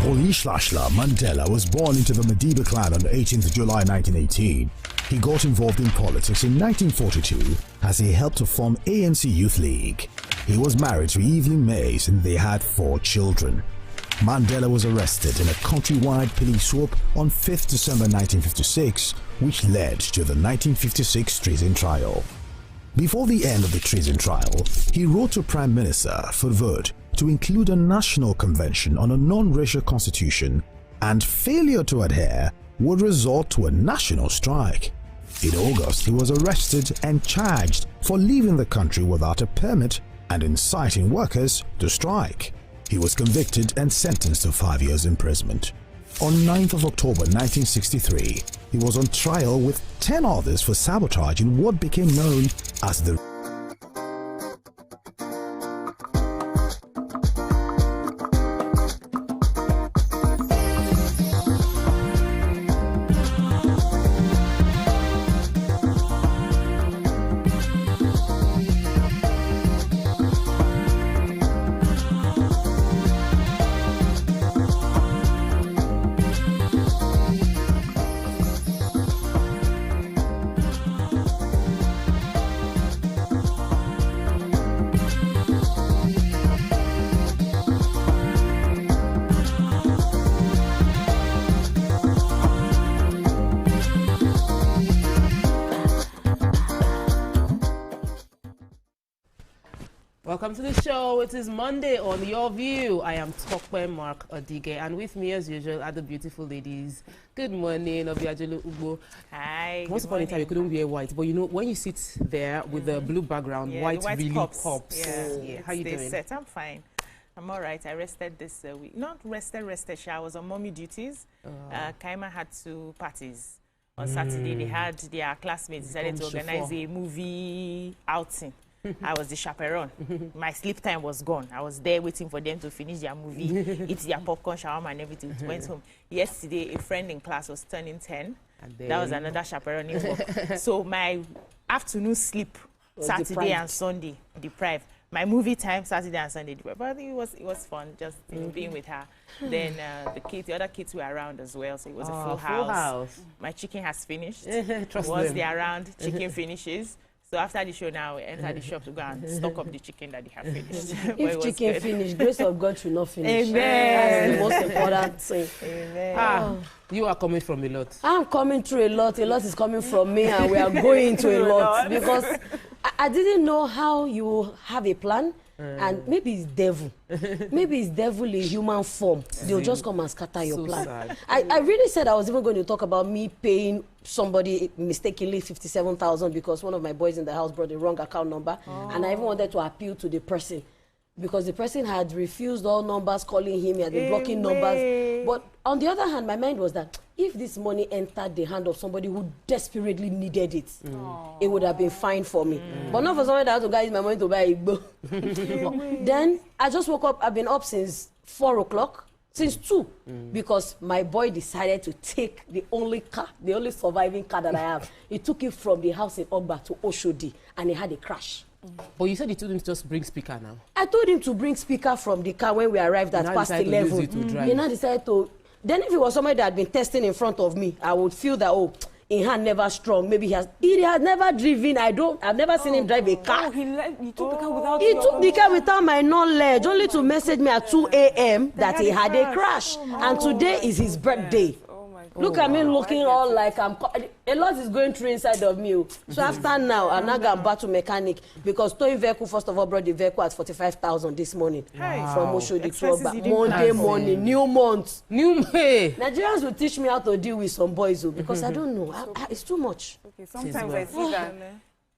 Olishashla Mandela was born into the Madiba clan on the 18th of July 1918. He got involved in politics in 1942 as he helped to form ANC Youth League. He was married to Evelyn Mays and they had 4 children. Mandela was arrested in a countrywide police swoop on 5th December 1956, which led to the 1956 treason trial. Before the end of the treason trial, he wrote to Prime Minister for vote to include a national convention on a non-racial constitution, and failure to adhere would result to a national strike. In August, he was arrested and charged for leaving the country without a permit and inciting workers to strike. He was convicted and sentenced to 5 years imprisonment. On 9th of October 1963, he was on trial with 10 others for sabotage in what became known as the Welcome to the show. It is Monday on Your View. I am Tokwe Mark Odige, and with me as usual are the beautiful ladies. Good morning, Obiajulu Ugbo. Hi. Once upon a time you couldn't wear white, but you know when you sit there with the blue background, white really pops. Yeah. How you doing? Set. I'm fine. I'm all right. I rested this week. Not rested. I was on mommy duties. Kaima had 2 parties. On Saturday, they had their classmates decided to organize a movie outing. I was the chaperone. My sleep time was gone. I was there waiting for them to finish their movie, eat their popcorn, shawarma, and everything. Went home. Yesterday, a friend in class was turning 10. That was another chaperoning work. So my afternoon sleep, Saturday and Sunday, deprived. My movie time, Saturday and Sunday, deprived. But I think it was fun, just being with her. Then the other kids were around as well, so it was a full house. My chicken has finished. Once they're around, chicken finishes. So after the show now, we enter the shop to go and stock up the chicken that they have finished. If chicken finished, grace of God should not finish. Amen. That's the most important thing. Amen. You are coming from a lot. I'm coming through a lot. A lot is coming from me, and we are going to a lot. Because I didn't know how you have a plan. And maybe it's devil. Maybe it's devil in human form. They'll just come and scatter your plan. I really said I was even going to talk about me paying somebody mistakenly 57,000 because one of my boys in the house brought the wrong account number. And I even wanted to appeal to the person because the person had refused all numbers calling him. He had been blocking numbers. But on the other hand, my mind was that if this money entered the hand of somebody who desperately needed it, it would have been fine for me. But not for somebody that has to use my money to buy Igbo. Then I just woke up. I've been up since 4 o'clock, since 2, because my boy decided to take the only surviving car that I have. He took it from the house in Ogba to Oshodi, and he had a crash. But you said you told him to just bring speaker now. I told him to bring speaker from the car when we arrived at past 11. He now decided to. Then if it was somebody that had been testing in front of me, I would feel that, oh, in hand never strong. Maybe he has never driven. I've never seen him drive a car. He took the car without took the car without my knowledge, only to message me at 2 a.m. that he had a crash. And today is his birthday. Look at me looking all like a lot is going through inside of me. So after now, I'm not going to battle mechanic because towing vehicle, first of all, brought the vehicle at 45,000 this morning. From Oshodi to Ogba. Monday morning, new month. Nigerians will teach me how to deal with some boys because I don't know. It's too much. Okay, sometimes I see that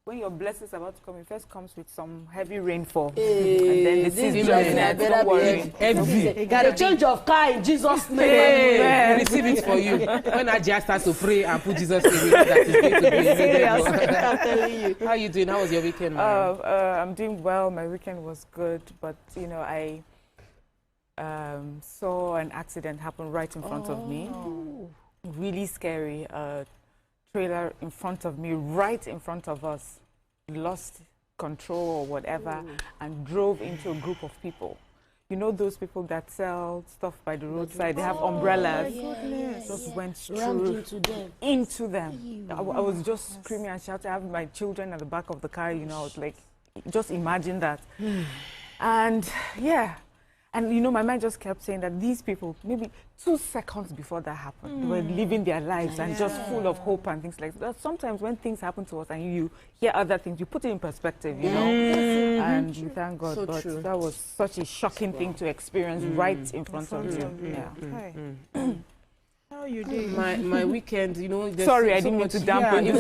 when your blessings are about to come, it first comes with some heavy rainfall. And then the season don't worry. Heavy. Got a change of car in Jesus' name. We receive it for you. When Ajia starts to pray and put Jesus in it, that is going to be serious. I'm telling you. How are you doing? How was your weekend, man? I'm doing well. My weekend was good. But, you know, I saw an accident happen right in front of me. Really scary. Trailer in front of me, right in front of us, lost control or whatever, and drove into a group of people. you know those people that sell stuff by the roadside, they have umbrellas. Just went through into them. I was just screaming and shouting. I have my children at the back of the car, you know, I was like, just imagine that. And yeah, and you know, my mind just kept saying that these people, maybe 2 seconds before that happened, they were living their lives and just full of hope and things like that. Sometimes when things happen to us and you hear other things, you put it in perspective, you know, and you thank God. But that was such a shocking thing to experience right in front of you. Yeah. How you doing? My weekend, you know. Sorry, I didn't mean to dampen it.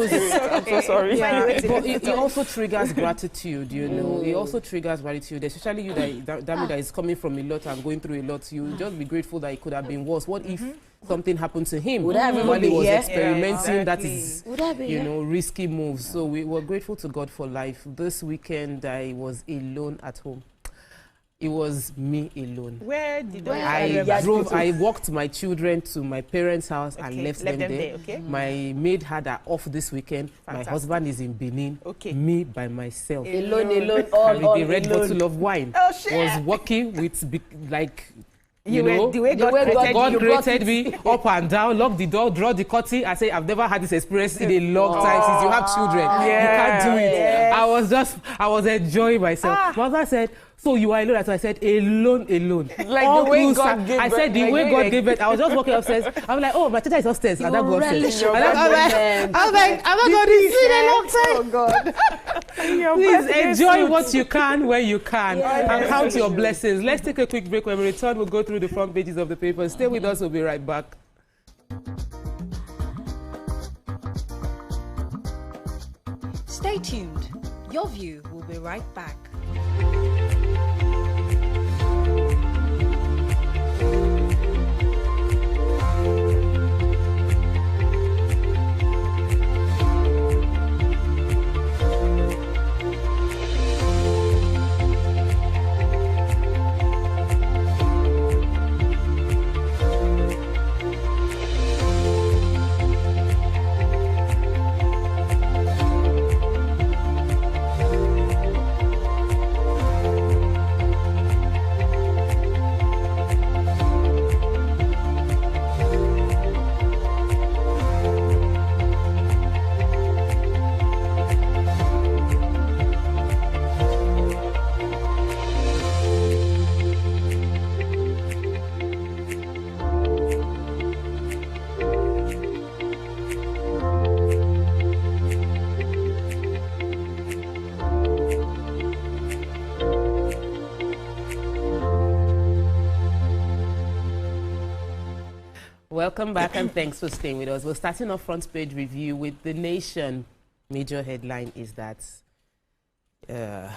I'm so sorry. Yeah, but it also triggers gratitude, you know. It also triggers gratitude, especially you that is coming from a lot and going through a lot. You just be grateful that it could have been worse. What if something happened to him while he was experimenting that is, you know, risky moves? So we were grateful to God for life. This weekend, I was alone at home. It was me alone. Where did I walked my children to my parents' house and left them there. Okay. My maid had her off this weekend. Fantastic. My husband is in Benin. Okay. Me by myself. Alone, all the red bottle of wine. Oh, shit. Was working with like. You know, were, the way God created me up and down, lock the door, draw the curtain. I say, I've never had this experience in a long time since you have children. You can't do it. Yes. I was enjoying myself. Mother said, so you are alone? So I said, alone. Like all the way God gave I said, the way God gave it. I was just walking upstairs. I was like, oh, my teacher is upstairs. And I go upstairs. I was like, I'm not going to see in a long time. Oh, God. Please enjoy what you can when you can and count your blessings. Let's take a quick break. When we return, we'll go through the front pages of the paper. Stay with us. We'll be right back. Stay tuned. Your View will be right back. Welcome back and thanks for staying with us. We're starting our front page review with The Nation. Major headline is that the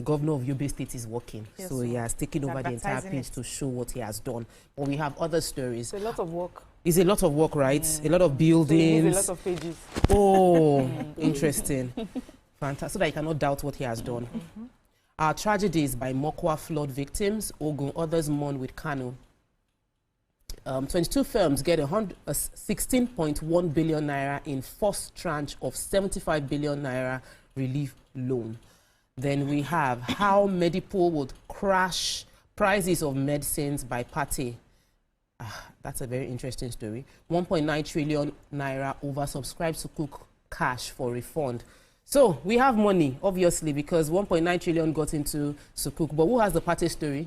governor of Yobe State is working. Yes, so he has taken over the entire page to show what he has done. But we have other stories. It's a lot of work. It's a lot of work, right? A lot of buildings. So a lot of pages. Oh, interesting. Fantastic. So that you cannot doubt what he has done. Our tragedies by Mokwa flood victims. Ogun, others mourn with Kano. 22 firms get 16.1 billion naira in first tranche of 75 billion naira relief loan. Then we have how Medipol would crash prices of medicines by party. That's a very interesting story. 1.9 trillion naira oversubscribed to cook cash for refund. So we have money, obviously, because 1.9 trillion got into Sukuk. But who has the party story?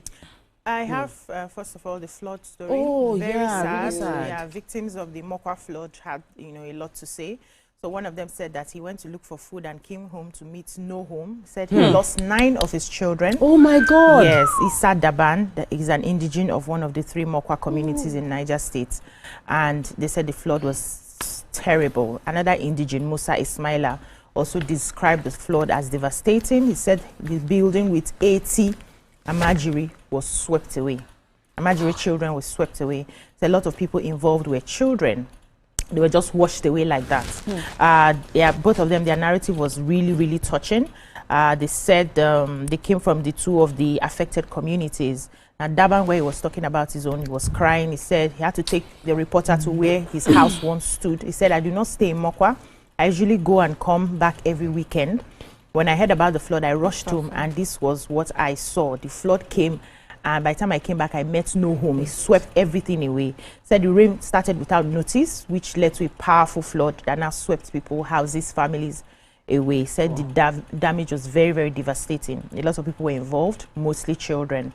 I have, first of all, the flood story. Oh, very yeah, sad. really sad. Yeah, victims of the Mokwa flood had, you know, a lot to say. So one of them said that he went to look for food and came home to meet no home. Said he lost 9 of his children. Oh, my God. Yes, Issa Daban is an indigene of one of the 3 Mokwa communities in Niger State. And they said the flood was terrible. Another indigene, Musa Ismaila, also described the flood as devastating. He said the building with 80 Amajiri was swept away. Amajiri children were swept away. So a lot of people involved were children. They were just washed away like that. Yeah, both of them, their narrative was really, really touching. They said they came from the 2 of the affected communities. And Daban, where he was talking about his own, he was crying. He said he had to take the reporter to where his house once stood. He said, I do not stay in Mokwa. I usually go and come back every weekend. When I heard about the flood, I rushed home, and this was what I saw. The flood came, and by the time I came back, I met no home. It swept everything away. Said the rain started without notice, which led to a powerful flood that now swept people, houses, families away. Said the damage was very, very devastating. A lot of people were involved, mostly children.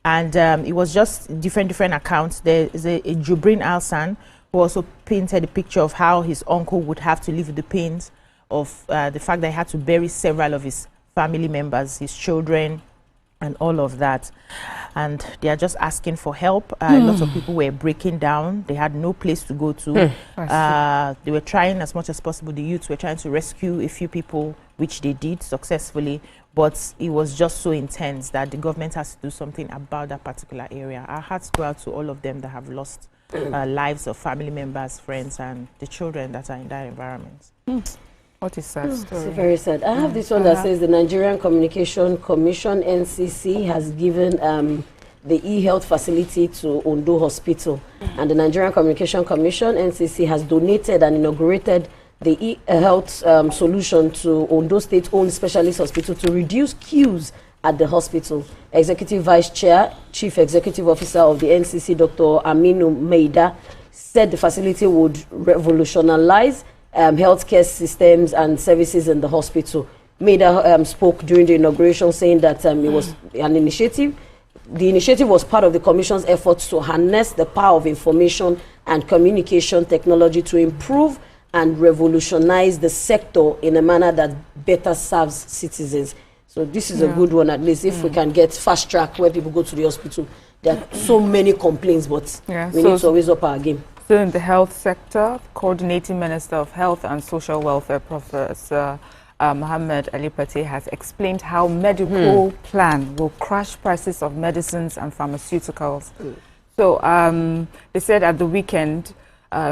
And it was just different accounts. There is a Jubrin Alsan who also painted a picture of how his uncle would have to live with the pains of the fact that he had to bury several of his family members, his children, and all of that. And they are just asking for help. Lots of people were breaking down. They had no place to go to. They were trying as much as possible. The youths were trying to rescue a few people, which they did successfully. But it was just so intense that the government has to do something about that particular area. Our hearts go out to all of them that have lost lives of family members, friends, and the children that are in that environment. What is sad story? It's very sad. I have this one that says the Nigerian Communication Commission, NCC, has given the e-health facility to Ondo Hospital. And the Nigerian Communication Commission, NCC, has donated and inaugurated the e-health solution to Ondo State-owned specialist hospital to reduce queues at the hospital. Executive Vice Chair, Chief Executive Officer of the NCC, Dr. Aminu Meida, said the facility would revolutionize healthcare systems and services in the hospital. Meida spoke during the inauguration, saying that it was an initiative. The initiative was part of the Commission's efforts to harness the power of information and communication technology to improve and revolutionize the sector in a manner that better serves citizens. So this is a good one, at least, if we can get fast track where people go to the hospital. There are so many complaints, but we need to always up our game. So in the health sector, Coordinating Minister of Health and Social Welfare, Professor Mohammed Ali Pate, has explained how medical plan will crash prices of medicines and pharmaceuticals. So they said at the weekend,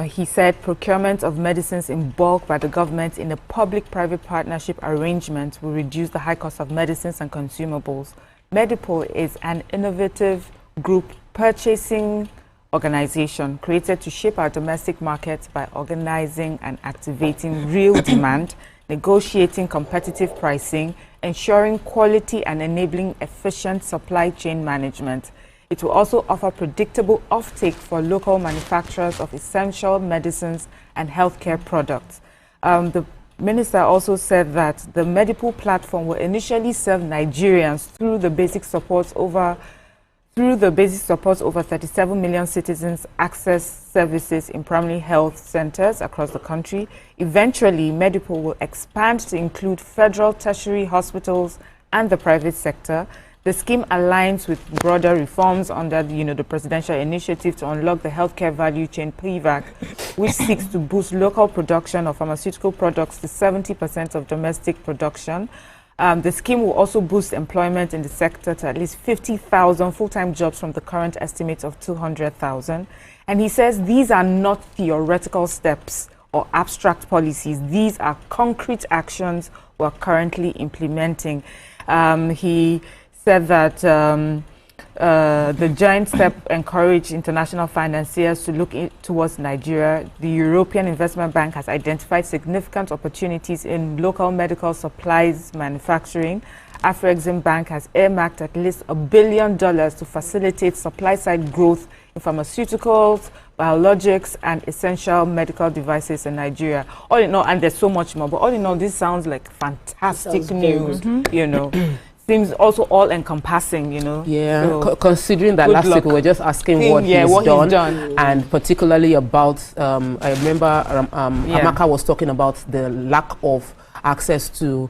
he said procurement of medicines in bulk by the government in a public-private partnership arrangement will reduce the high cost of medicines and consumables. Medipol is an innovative group purchasing organization created to shape our domestic market by organizing and activating real demand, negotiating competitive pricing, ensuring quality and enabling efficient supply chain management. It will also offer predictable offtake for local manufacturers of essential medicines and healthcare products. The minister also said that the Medipool platform will initially serve Nigerians through the basic supports over 37 million citizens access services in primary health centers across the country. Eventually, Medipool will expand to include federal tertiary hospitals and the private sector. The scheme aligns with broader reforms under the presidential initiative to unlock the healthcare value chain (PVAC), which seeks to boost local production of pharmaceutical products to 70% of domestic production. The scheme will also boost employment in the sector to at least 50,000 full-time jobs from the current estimate of 200,000. And he says these are not theoretical steps or abstract policies. These are concrete actions we're currently implementing. He said that the joint step encouraged international financiers to look towards Nigeria. The European Investment Bank has identified significant opportunities in local medical supplies manufacturing. Afrexim Bank has earmarked at least $1 billion to facilitate supply-side growth in pharmaceuticals, biologics, and essential medical devices in Nigeria. All in all, and there's so much more, but all in all, this sounds like fantastic news, Seems also all-encompassing, Yeah, So considering that last week we were just asking what he's done, and particularly about, I remember Amaka was talking about the lack of access to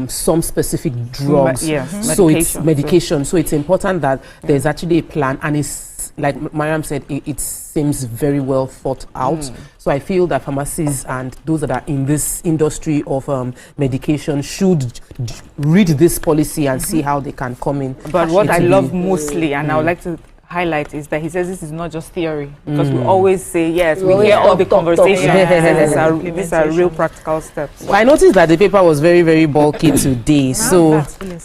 some specific drugs, so it's medication. So it's important that there's actually a plan, and it's like Mariam said, it seems very well thought out. So I feel that pharmacies and those that are in this industry of medication should read this policy and see how they can come in. But what I love mostly, and I would like to highlight, is that he says this is not just theory, because we always say, yes, we hear all the conversations. These are real practical steps. Well, I noticed that the paper was very, very bulky today. So,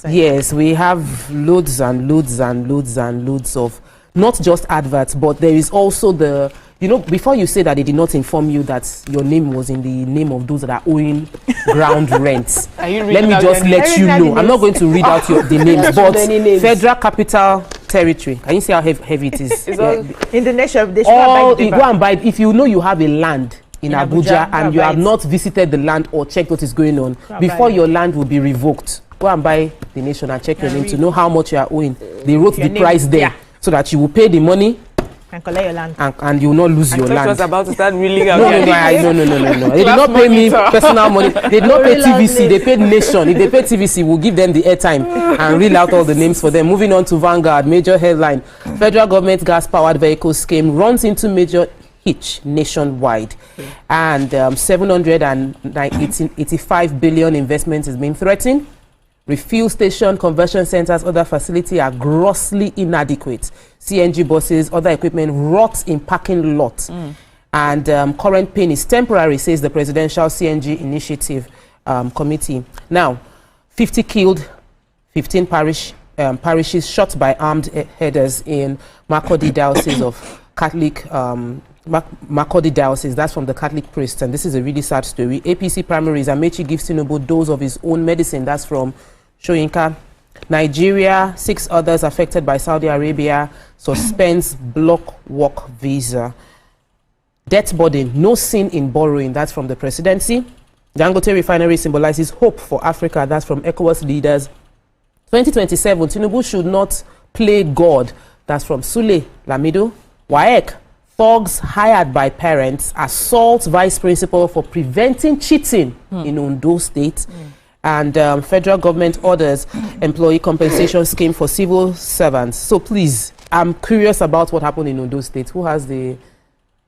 yes, we have loads and loads and loads and loads of not just adverts, but there is also the You know, before you say that they did not inform you that your name was in the name of those that are owing ground rents. Let me just let you know. I'm not going to read out the names, but Federal Capital Territory. Can you see how heavy it is? In the nation, they go and buy. If you know you have a land in Abuja and you have not visited the land or checked what is going on, before your land will be revoked, go and buy the nation and check your name to know how much you are owing. They wrote the price there so that you will pay the money and collect your land, and you will not lose your land. I was about to start reeling out. No. They did not pay me personal money. They did not pay TVC. They paid Nation. If they paid TVC, we'll give them the airtime and reel out all the names for them. Moving on to Vanguard, major headline: federal government gas-powered vehicle scheme runs into major hitch nationwide, and 785 billion investment is being threatened. Refuel station, conversion centers, other facility are grossly inadequate. CNG buses, other equipment rot in parking lots. And current pain is temporary, says the Presidential CNG Initiative Committee. Now, 50 killed, 15 parishes shot by armed headers in Makurdi Diocese of Catholic Makurdi Diocese. That's from the Catholic priest, and this is a really sad story. APC primaries, Amechi gives Tinubu dose of his own medicine. That's from Shoyinka. Nigeria, 6 others affected by Saudi Arabia, suspends block work visa. Debt burden, no sin in borrowing. That's from the presidency. Dangote refinery symbolizes hope for Africa. That's from ECOWAS leaders. 2027, Tinubu should not play God. That's from Sule Lamido. WAEC, thugs hired by parents assault vice principal for preventing cheating in Ondo State. And federal government orders employee compensation scheme for civil servants. So please, I'm curious about what happened in Ondo State. Who has the...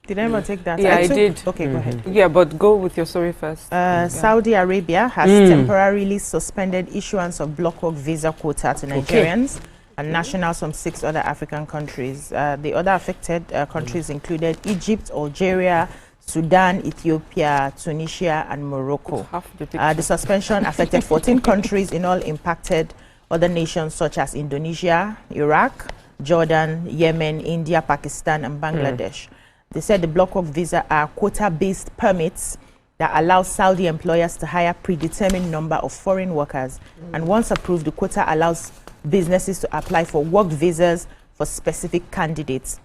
Did anyone take that? Yeah, I did. Okay, go ahead. Yeah, but go with your story first. Saudi Arabia has temporarily suspended issuance of block work visa quota to Nigerians and nationals from 6 other African countries. The other affected countries included Egypt, Algeria, Sudan, Ethiopia, Tunisia, and Morocco. The suspension affected 14 countries, in all impacted other nations such as Indonesia, Iraq, Jordan, Yemen, India, Pakistan, and Bangladesh. They said the block work visa are quota-based permits that allow Saudi employers to hire predetermined number of foreign workers. And once approved, the quota allows businesses to apply for work visas for specific candidates.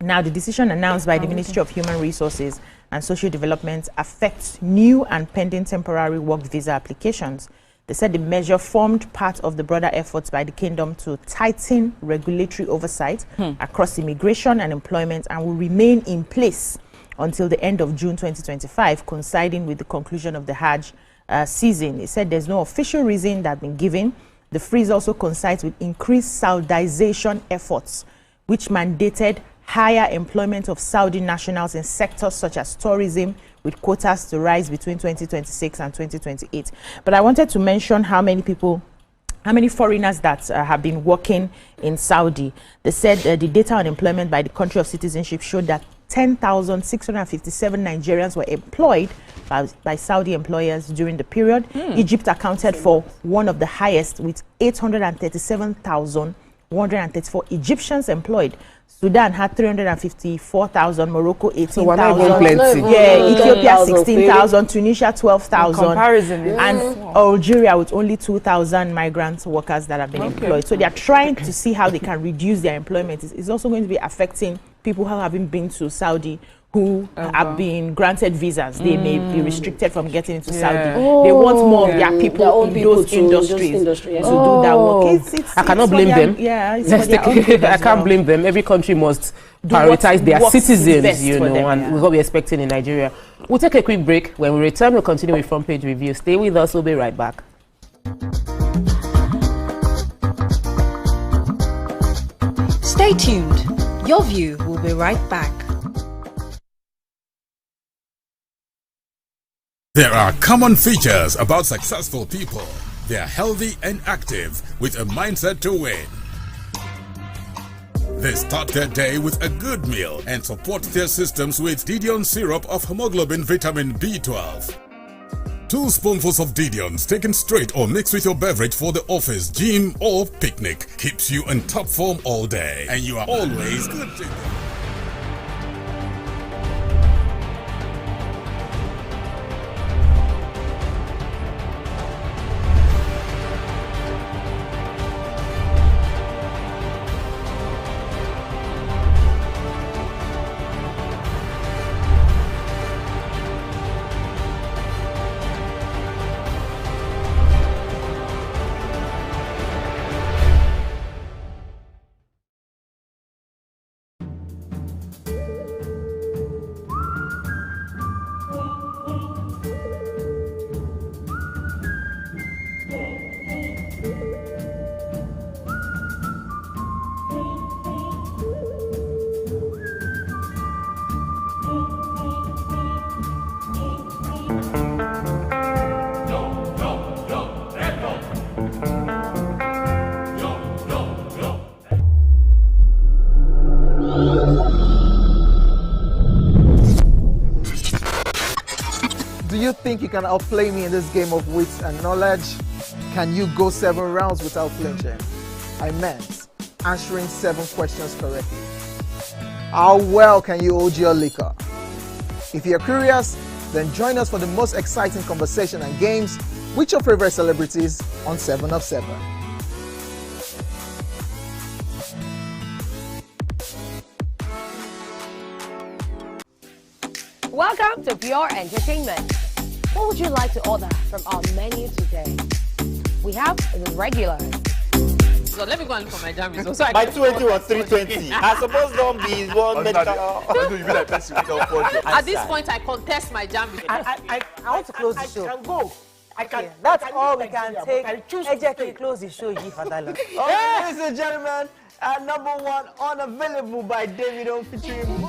Now, the decision announced by the Ministry of Human Resources and Social Development affects new and pending temporary work visa applications. They said the measure formed part of the broader efforts by the kingdom to tighten regulatory oversight across immigration and employment, and will remain in place until the end of June 2025, coinciding with the conclusion of the Hajj season. It said there's no official reason that has been given. The freeze also coincides with increased Saudization efforts, which mandated higher employment of Saudi nationals in sectors such as tourism, with quotas to rise between 2026 and 2028. But I wanted to mention how many foreigners that have been working in Saudi. They said the data on employment by the country of citizenship showed that 10,657 Nigerians were employed by Saudi employers during the period. Egypt accounted for one of the highest, with 837,134 Egyptians employed. Sudan had 354,000, Morocco 18,000, Ethiopia 16,000, Tunisia 12,000, and Algeria with only 2,000 migrant workers that have been employed. So they are trying to see how they can reduce their employment. It's also going to be affecting people who haven't been to Saudi, who have been granted visas. They may be restricted from getting into Saudi. They want more of their people in those industries to do that work. I cannot blame them. I can't blame them. Every country must prioritize their citizens, you know, and we're going to be expecting in Nigeria. We'll take a quick break. When we return, we'll continue with Front Page Review. Stay with us. We'll be right back. Stay tuned. Your View will be right back. There are common features about successful people. They are healthy and active with a mindset to win. They start their day with a good meal and support their systems with Didion syrup of hemoglobin vitamin B12. 2 spoonfuls of Didions taken straight or mixed with your beverage for the office, gym or picnic keeps you in top form all day, and you are always good to go. you think you can outplay me in this game of wits and knowledge? Can you go 7 rounds without flinching? I meant answering 7 questions correctly. How well can you hold your liquor? If you're curious, then join us for the most exciting conversation and games with your favorite celebrities on 7 of 7. Welcome to Pure Entertainment. What would you like to order from our menu today? We have the regular. So let me go and look for my jam results. So my 220 was 320. I suppose don't be one medical. At this point, I contest my jam results. I want to close the show. I can go. I can. Okay, that's all we can take. Ejeki, close the show, G. Fadala. Ladies and gentlemen, number 1 unavailable by Davido featuring.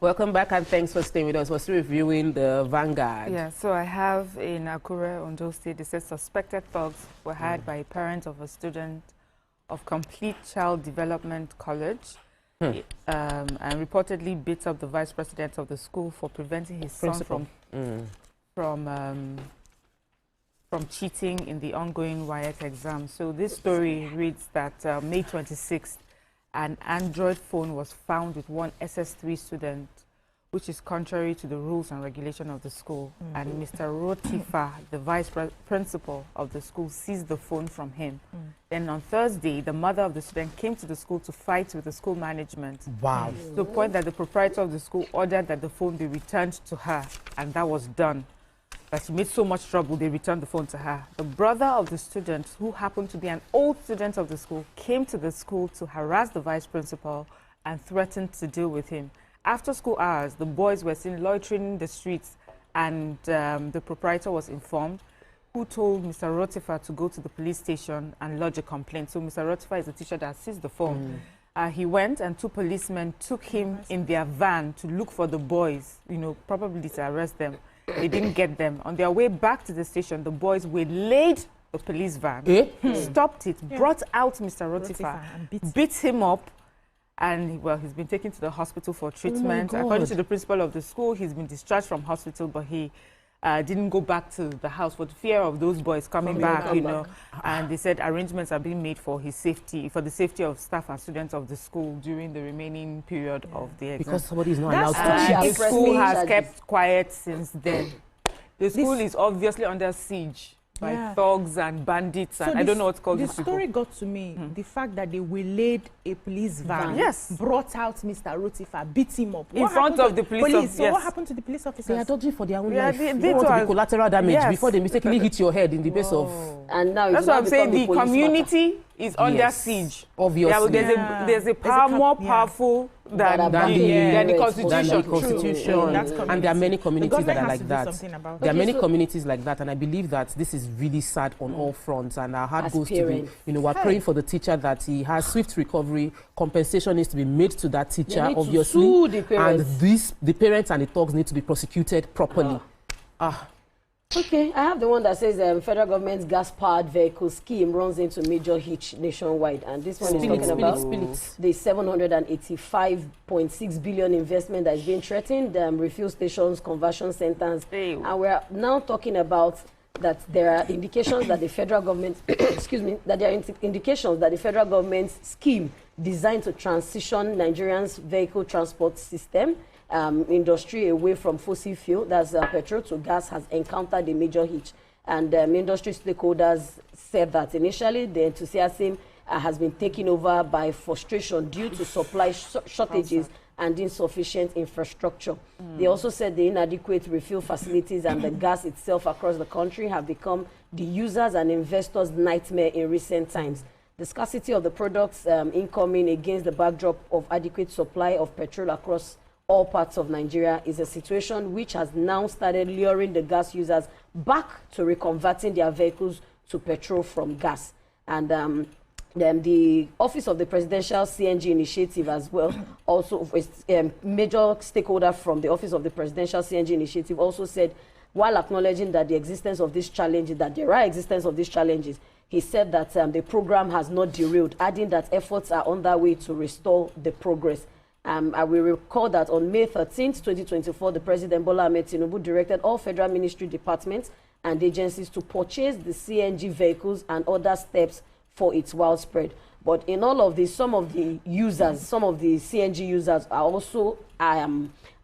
Welcome back and thanks for staying with us. We're still reviewing the Vanguard. Yeah, so I have in Akure, Ondo State, it says suspected thugs were hired by a parent of a student of Complete Child Development College and reportedly beat up the vice president of the school for preventing his son from cheating in the ongoing WAEC exam. So this story reads that May 26th, an Android phone was found with one SS3 student, which is contrary to the rules and regulation of the school. And Mr. Rotifa, the vice principal of the school, seized the phone from him. Then on Thursday, the mother of the student came to the school to fight with the school management. Wow. To the point that the proprietor of the school ordered that the phone be returned to her, and that was done. That she made so much trouble, they returned the phone to her. The brother of the student, who happened to be an old student of the school, came to the school to harass the vice principal and threatened to deal with him. After school hours, the boys were seen loitering in the streets, and the proprietor was informed, who told Mr. Rotifa to go to the police station and lodge a complaint. So Mr. Rotifa is the teacher that seized the phone. He went, and 2 policemen took him in their van to look for the boys, probably to arrest them. They didn't get them. On their way back to the station, the boys waylaid the police van, stopped it, brought out Mr. Rotifa, and beat him up, and he's been taken to the hospital for treatment. According to the principal of the school, he's been discharged from hospital, but he didn't go back to the house for the fear of those boys coming back, And they said arrangements are being made for his safety, for the safety of staff and students of the school during the remaining period of the exam. Because somebody is not allowed to cheat. The school has kept quiet since then. The school is obviously under siege by thugs and bandits, and I don't know what's called. The story got to me. The fact that they waylaid a police van, brought out Mr. Rotifa, beat him up in front of the police. So what happened to the police officers? They are dodging for their own life. They want to be collateral damage before they mistakenly hit your head in the base of. And now that's what I'm saying. The community is under siege. Obviously, there's a power more powerful than the constitution. And there are many communities that are like that. There are many communities like that, and I believe that this is really sad on all fronts. And our heart goes to be, we're praying for the teacher that he has swift recovery. Compensation needs to be made to that teacher, obviously, and the parents and the thugs need to be prosecuted properly. Okay, I have the one that says federal government's gas-powered vehicle scheme runs into major hitch nationwide, and this one is talking about the 785.6 billion investment that is being threatened, refuel stations, conversion centers, and we're now talking about that there are indications that the federal government, that there are indications that the federal government's scheme designed to transition Nigerians' vehicle transport system industry away from fossil fuel, that's petrol to gas, has encountered a major hitch. And industry stakeholders said that initially the enthusiasm has been taken over by frustration due to supply shortages and insufficient infrastructure. They also said the inadequate refuel facilities and the gas itself across the country have become the users' and investors' nightmare in recent times. The scarcity of the products incoming against the backdrop of adequate supply of petrol across all parts of Nigeria is a situation which has now started luring the gas users back to reconverting their vehicles to petrol from gas. And then the Office of the Presidential CNG Initiative as well, also a major stakeholder from the Office of the Presidential CNG Initiative also said while acknowledging that the existence of these challenges, that there are existence of these challenges, he said that the program has not derailed, adding that efforts are underway to restore the progress. I will recall that on May 13th, 2024, the President Bola Ahmed Tinubu directed all federal ministry departments and agencies to purchase the CNG vehicles and other steps for its widespread. But in all of this, some of the users, some of the CNG users are also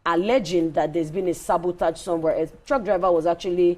alleging that there's been a sabotage somewhere. A truck driver was actually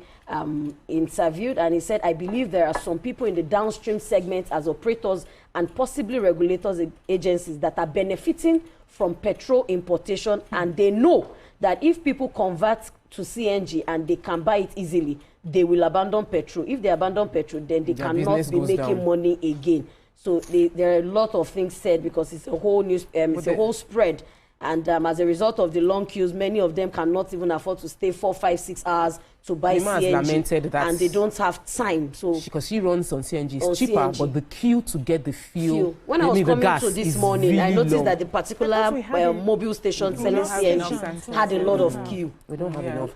interviewed, and he said, I believe there are some people in the downstream segment as operators and possibly regulators agencies that are benefiting from petrol importation, and they know that if people convert to CNG and they can buy it easily, they will abandon petrol. If they abandon petrol, then they cannot be making money again. So there are a lot of things said, because it's a whole news, it's a whole spread. And as a result of the long queues, many of them cannot even afford to stay 4, 5, 6 hours to buy CNG, and they don't have time. So because she runs on CNG, it's cheaper, but the queue to get the fuel. When I was coming to this morning, really I noticed that the particular mobile station selling CNG had a lot of queue. We don't have enough.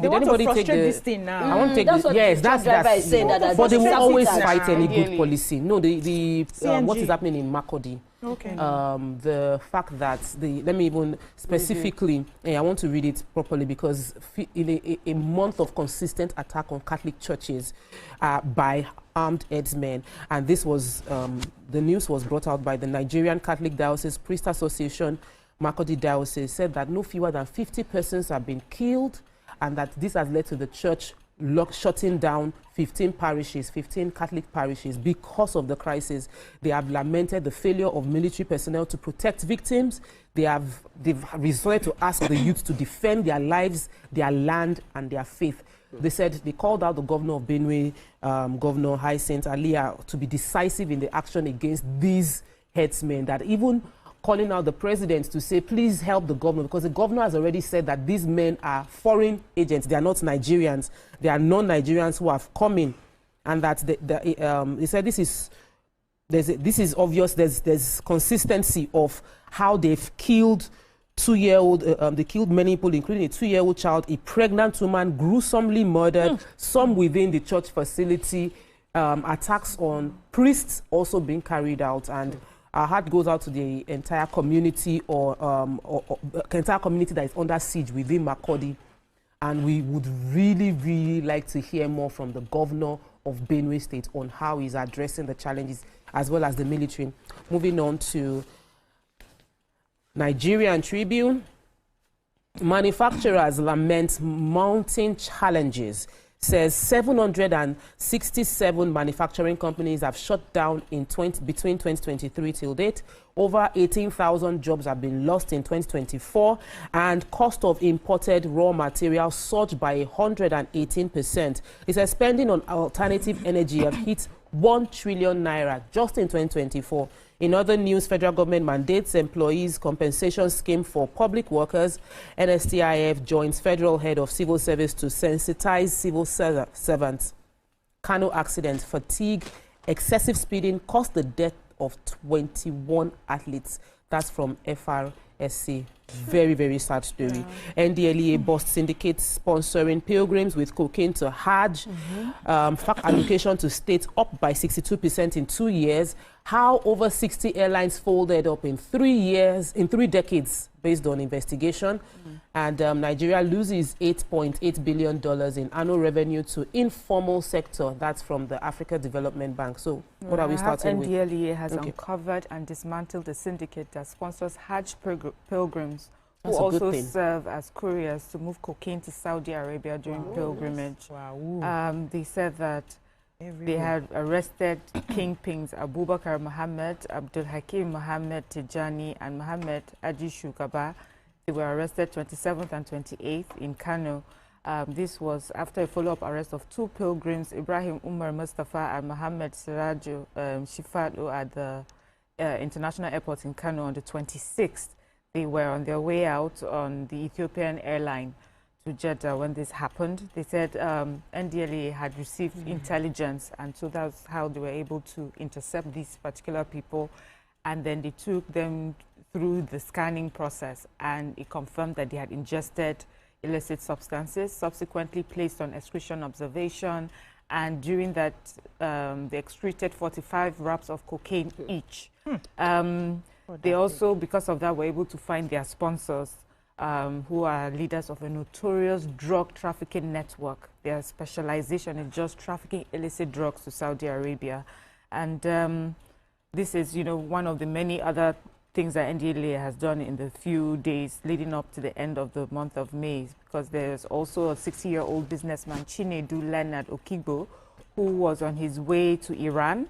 Did anybody take this thing now? I want to take this. Yes, that's but they will always fight any good policy. No, the what is happening in Makurdi. Okay. The fact that let me even specifically, I want to read it properly, because in a month of consistent attack on Catholic churches by armed headsmen, and this was the news was brought out by the Nigerian Catholic Diocese Priest Association, Makurdi Diocese, said that no fewer than 50 persons have been killed, and that this has led to the church shutting down 15 parishes, 15 Catholic parishes because of the crisis. They have lamented the failure of military personnel to protect victims. They've resorted to ask the youth to defend their lives, their land, and their faith. They said they called out the governor of Benue, Governor Hyacinth Alia, to be decisive in the action against these headsmen, that even calling out the president to say, please help the governor, because the governor has already said that these men are foreign agents. They are not Nigerians. They are non-Nigerians who have come in, and that he said this is obvious. There's consistency of how they've killed 2-year-old. They killed many people, including a 2-year-old child, a pregnant woman, gruesomely murdered, some within the church facility. Attacks on priests also being carried out, and our heart goes out to the entire community, or entire community that is under siege within Makurdi. And we would really, really like to hear more from the governor of Benue State on how he's addressing the challenges, as well as the military. Moving on to Nigerian Tribune. Manufacturers lament mounting challenges. Says 767 manufacturing companies have shut down between 2023 till date. Over 18,000 jobs have been lost in 2024, and cost of imported raw materials surged by 118%. It says spending on alternative energy have hit 1 trillion naira just in 2024. In other news, federal government mandates employees compensation scheme for public workers. NSTIF joins federal head of civil service to sensitize civil servants. Kano accident, fatigue, excessive speeding cost the death of 21 athletes. That's from FRSC. Very, very sad story. NDLEA bust syndicates sponsoring pilgrims with cocaine to Hajj. FAC allocation to states up by 62% in 2 years. How over 60 airlines folded up in 3 decades, based on investigation. And Nigeria loses $8.8 billion in annual revenue to informal sector. That's from the Africa Development Bank. So what are we starting with? NDLEA has uncovered and dismantled a syndicate that sponsors Hajj pilgrims who also serve as couriers to move cocaine to Saudi Arabia during pilgrimage. They said that they had arrested kingpins Abubakar Mohammed, Abdul Hakim Mohammed Tijani, and Mohammed Aji Shugaba. They were arrested 27th and 28th in Kano. This was after a follow-up arrest of 2 pilgrims, Ibrahim Umar Mustafa and Mohammed Siraju Shifatu, at the international airport in Kano on the 26th. They were on their way out on the Ethiopian airline to Jeddah when this happened. They said NDLEA had received intelligence, and so that's how they were able to intercept these particular people, and then they took them through the scanning process, and it confirmed that they had ingested illicit substances, subsequently placed on excretion observation, and during that they excreted 45 wraps of cocaine each. They also, because of that, were able to find their sponsors, who are leaders of a notorious drug trafficking network. Their specialization is just trafficking illicit drugs to Saudi Arabia. And this is, one of the many other things that NDLA has done in the few days leading up to the end of the month of May, because there's also a 60-year-old businessman, Chinedu Leonard Okigbo, who was on his way to Iran.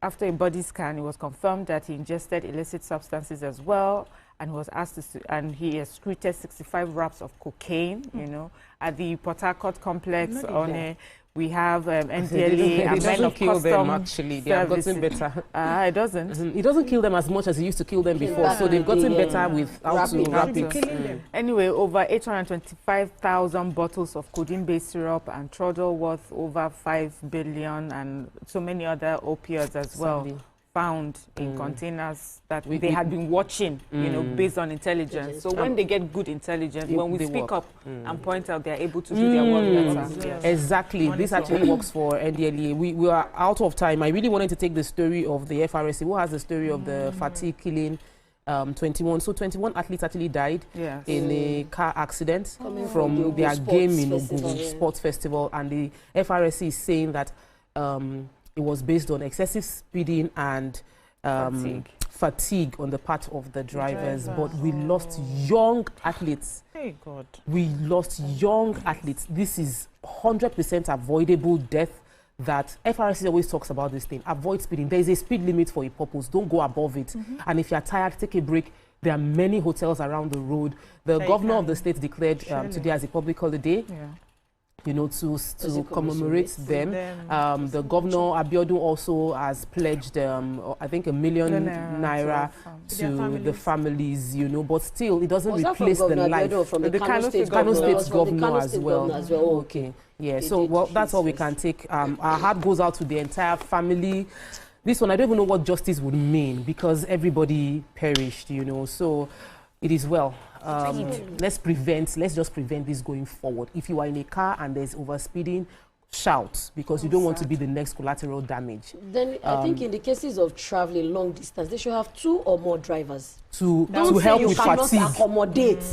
After a body scan, it was confirmed that he ingested illicit substances as well, and was asked to, and he excreted 65 wraps of cocaine, at the Port Harcourt complex on we have NDLA and men of kill them, custom actually. They have gotten better. It doesn't. It doesn't kill them as much as it used to kill them before. So they've gotten better with how to wrap it. Anyway, over 825,000 bottles of codeine-based syrup and Trodol worth over 5 billion, and so many other opioids as well, found in containers that they had been watching, based on intelligence. So when they get good intelligence, when we speak up and point out, they're able to do their work better. Yes. Exactly. This actually works for NDLA. We are out of time. I really wanted to take the story of the FRSC. Who has the story of the fatigue killing 21? So 21 athletes actually died in a car accident from their game in Ogun Sports Festival. And the FRSC is saying that it was based on excessive speeding and fatigue on the part of the drivers. But we lost young athletes. Hey God. We lost young athletes. This is 100% avoidable death that FRC always talks about this thing. Avoid speeding. There is a speed limit for a purpose. Don't go above it. And if you're tired, take a break. There are many hotels around the road. The governor of the state declared today as a public holiday. To commemorate them. The governor, Abiodun, also has pledged, I think, 1 million naira to the families, but still, it doesn't replace the life. From the Kano State governor as well. Okay. Yeah, so that's all we can take. Our heart goes out to the entire family. This one, I don't even know what justice would mean, because everybody perished, so it is well. Let's just prevent this going forward. If you are in a car and there's overspeeding, shout, because you don't want to be the next collateral damage. Then I think in the cases of traveling long distance, they should have 2 or more drivers to help with fatigue. You cannot accommodate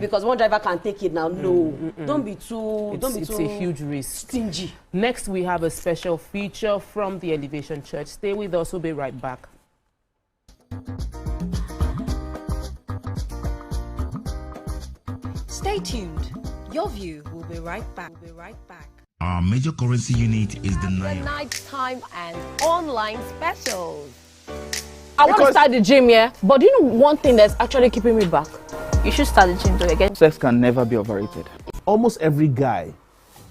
because one driver can take it now. Don't be too. It's a huge risk. Stingy. Next, we have a special feature from the Elevation Church. Stay with us. We'll be right back. Stay tuned. Your view will be right back. Our major currency unit is the Naira. Nighttime and online specials. I want to start the gym, but do you know one thing that's actually keeping me back? You should start the gym though again. Sex can never be overrated. Almost every guy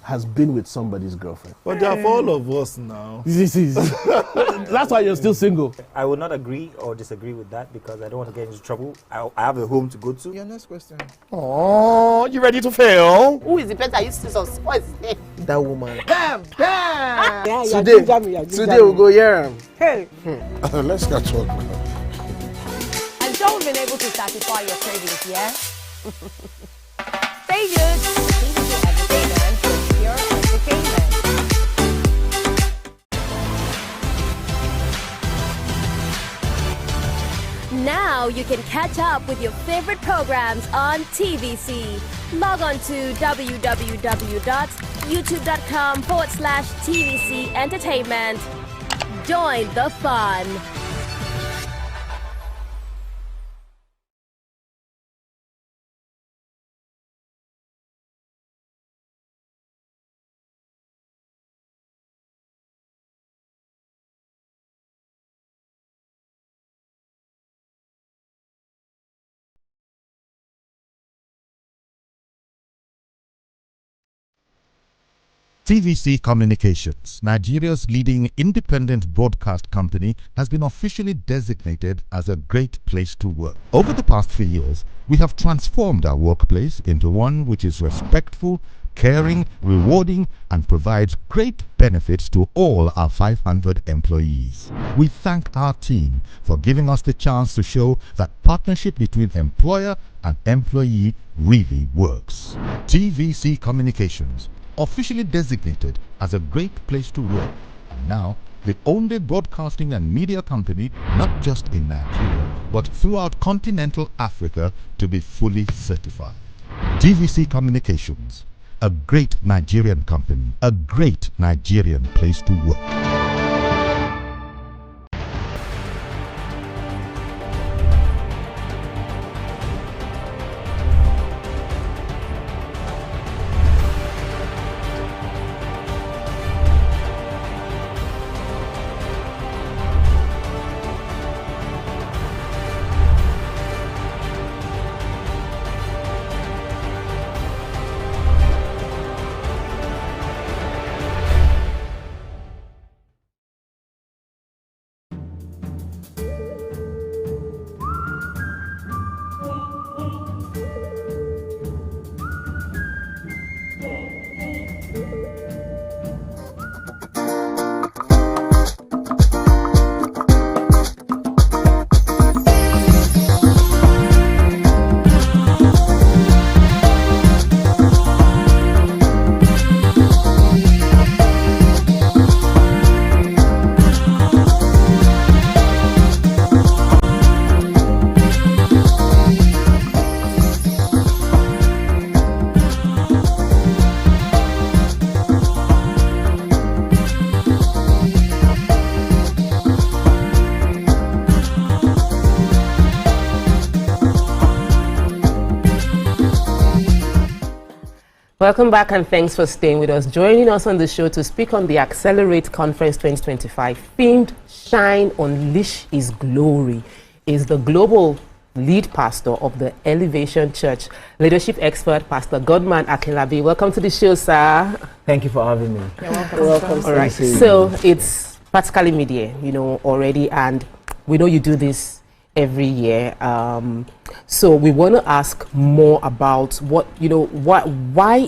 has been with somebody's girlfriend. But they are for all of us now. That's why you're still single. I would not agree or disagree with that, because I don't want to get into trouble. I have a home to go to. Your next question. Oh, you ready to fail? Who is the person that used to what is his name? That woman. Bam! Yeah, today we'll go here. Hey. Let's catch up. I'm sure we've been able to satisfy your cravings, yeah? Stay good. Entertainment for pure entertainment. Now you can catch up with your favorite programs on TVC. Log on to www.youtube.com/TVC Entertainment. Join the fun. TVC Communications, Nigeria's leading independent broadcast company, has been officially designated as a great place to work. Over the past few years, we have transformed our workplace into one which is respectful, caring, rewarding, and provides great benefits to all our 500 employees. We thank our team for giving us the chance to show that partnership between employer and employee really works. TVC Communications, officially designated as a great place to work, and now the only broadcasting and media company not just in Nigeria but throughout continental Africa to be fully certified. TVC Communications, a great Nigerian company, a great Nigerian place to work. Welcome back and thanks for staying with us. Joining us on the show to speak on the Accelerate Conference 2025, themed Shine, Unleash His Glory, is the global lead pastor of the Elevation Church, leadership expert, Pastor Akilabi. Welcome to the show, sir. Thank you for having me. You're welcome. All right, so it's practically mid-year, already, and we know you do this every year. So we want to ask more about why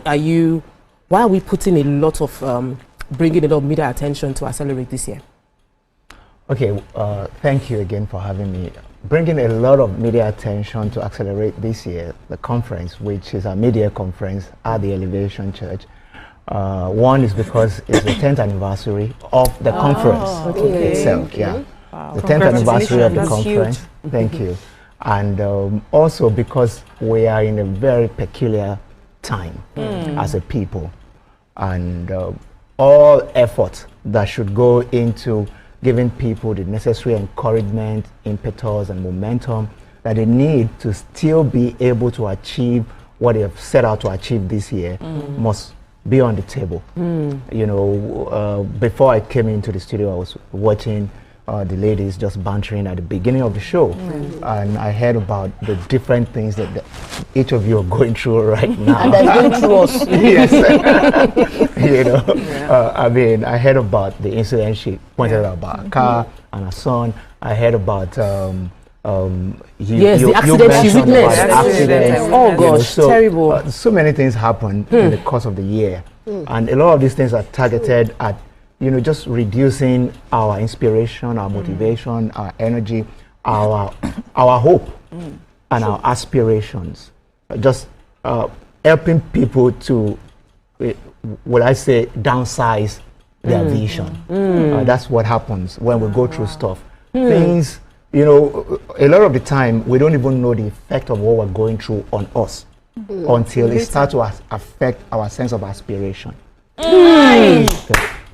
are we putting a lot of bringing a lot of media attention to Accelerate this year? Okay, thank you again for having me. Bringing a lot of media attention to Accelerate this year, the conference, which is a media conference at the Elevation Church. One is because it's the 10th anniversary of the conference itself. Yeah, wow. The 10th anniversary of the conference. Huge. Thank you. And also because we are in a very peculiar time as a people, and all efforts that should go into giving people the necessary encouragement, impetus, and momentum that they need to still be able to achieve what they have set out to achieve this year must be on the table. Before I came into the studio, I was watching the ladies just bantering at the beginning of the show, and I heard about the different things that each of you are going through right now. And that's going through us. Yes. I heard about the incident she pointed out about a car and a son. I heard about the accident she witnessed. Oh gosh, terrible. So many things happened in the course of the year, and a lot of these things are targeted at just reducing our inspiration, our motivation, our energy, our hope, and our aspirations. Just helping people to, downsize their vision. That's what happens when we go through stuff. Things, a lot of the time, we don't even know the effect of what we're going through on us until it starts to affect our sense of aspiration.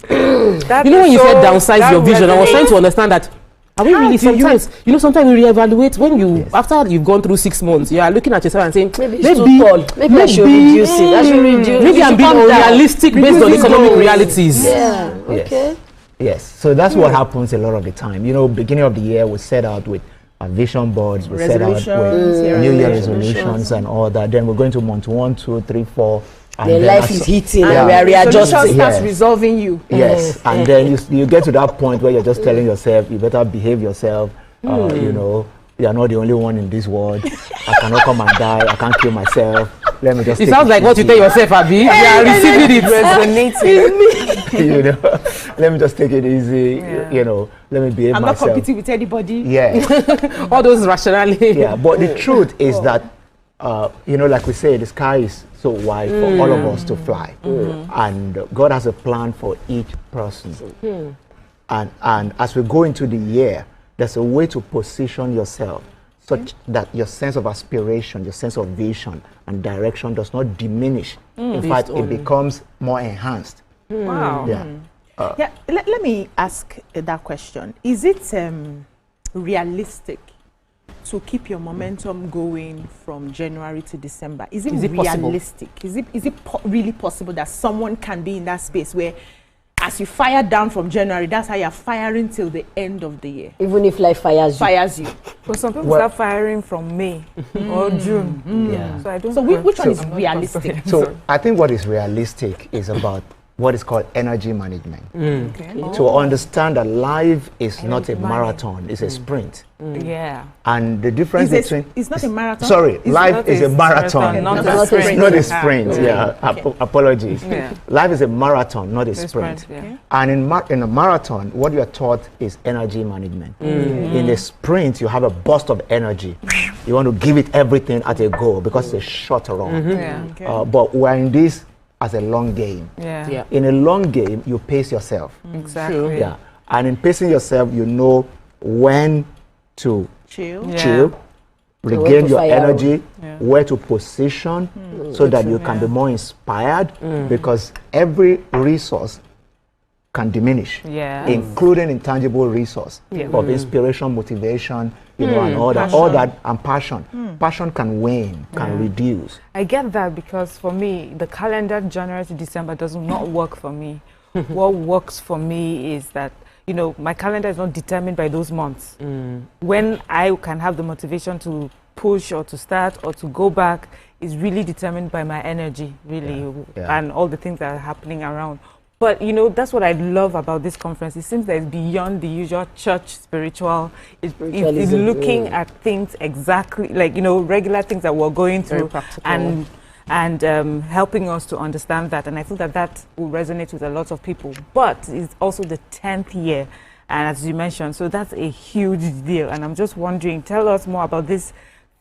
When you said downsize your vision, I was trying to understand that. Are we really sometimes? Sometimes we reevaluate when you after you've gone through 6 months. You are looking at yourself and saying, maybe it's too tall. Maybe I should reduce it. I should reduce. Maybe I'm being unrealistic based on economic realities. Yeah. Okay. Yes. So that's what happens a lot of the time. Beginning of the year, we set out with vision boards. We set out with New Year resolutions and all that. Then we're going to month 1, 2, 3, 4. And life is hitting and we are readjusting. Solution starts resolving you. Yes, and then you get to that point where you're just telling yourself, you better behave yourself. You are not the only one in this world. I cannot come and die. I can't kill myself. let me just. It sounds like what you tell yourself, Abi. You are receiving it. Resonating. You know, let me just take it easy. You know, let me behave myself. I'm not competing with anybody. Yeah. All those rationality. Yeah, but the truth is that, you know, like we say, the sky is so wide for all of us to fly, and God has a plan for each person. And as we go into the year, there's a way to position yourself such that your sense of aspiration, your sense of vision and direction does not diminish. In fact, it becomes more enhanced. Wow. Yeah. Let me ask that question. Is it realistic to keep your momentum going from January to December? Is it realistic? Possible? Is it really possible that someone can be in that space where as you fire down from January, that's how you're firing till the end of the year? Even if life fires you. But some people start firing from May or June. Yeah. So I don't. So which one is realistic? So I think what is realistic is about what is called energy management. To understand that life is not a marathon, it's a sprint. Yeah. And the difference between... It's not a marathon? Sorry, life is a marathon, not a sprint. not a sprint. Yeah, apologies. Yeah. Life is a marathon, not a sprint. Yeah. And in a marathon, what you are taught is energy management. In a sprint, you have a burst of energy. You want to give it everything at a go because it's a short run. But we're in this as a long game. In a long game, you pace yourself. Exactly. Yeah. And in pacing yourself, you know when to chill, regain your energy, where to position so that you can be more inspired, because every resource can diminish, including intangible resource of inspiration, motivation, you know, and all that, and passion. Passion can wane, can reduce. I get that because for me, the calendar January to December does not work for me. What works for me is that, you know, my calendar is not determined by those months. When I can have the motivation to push or to start or to go back is really determined by my energy, really, and all the things that are happening around. But, you know, that's what I love about this conference. It seems that it's beyond the usual church spiritual. It's looking at things exactly, like, you know, regular things that we're going through and helping us to understand that. And I feel that that will resonate with a lot of people. But it's also the 10th year, and as you mentioned, so that's a huge deal. And I'm just wondering, tell us more about this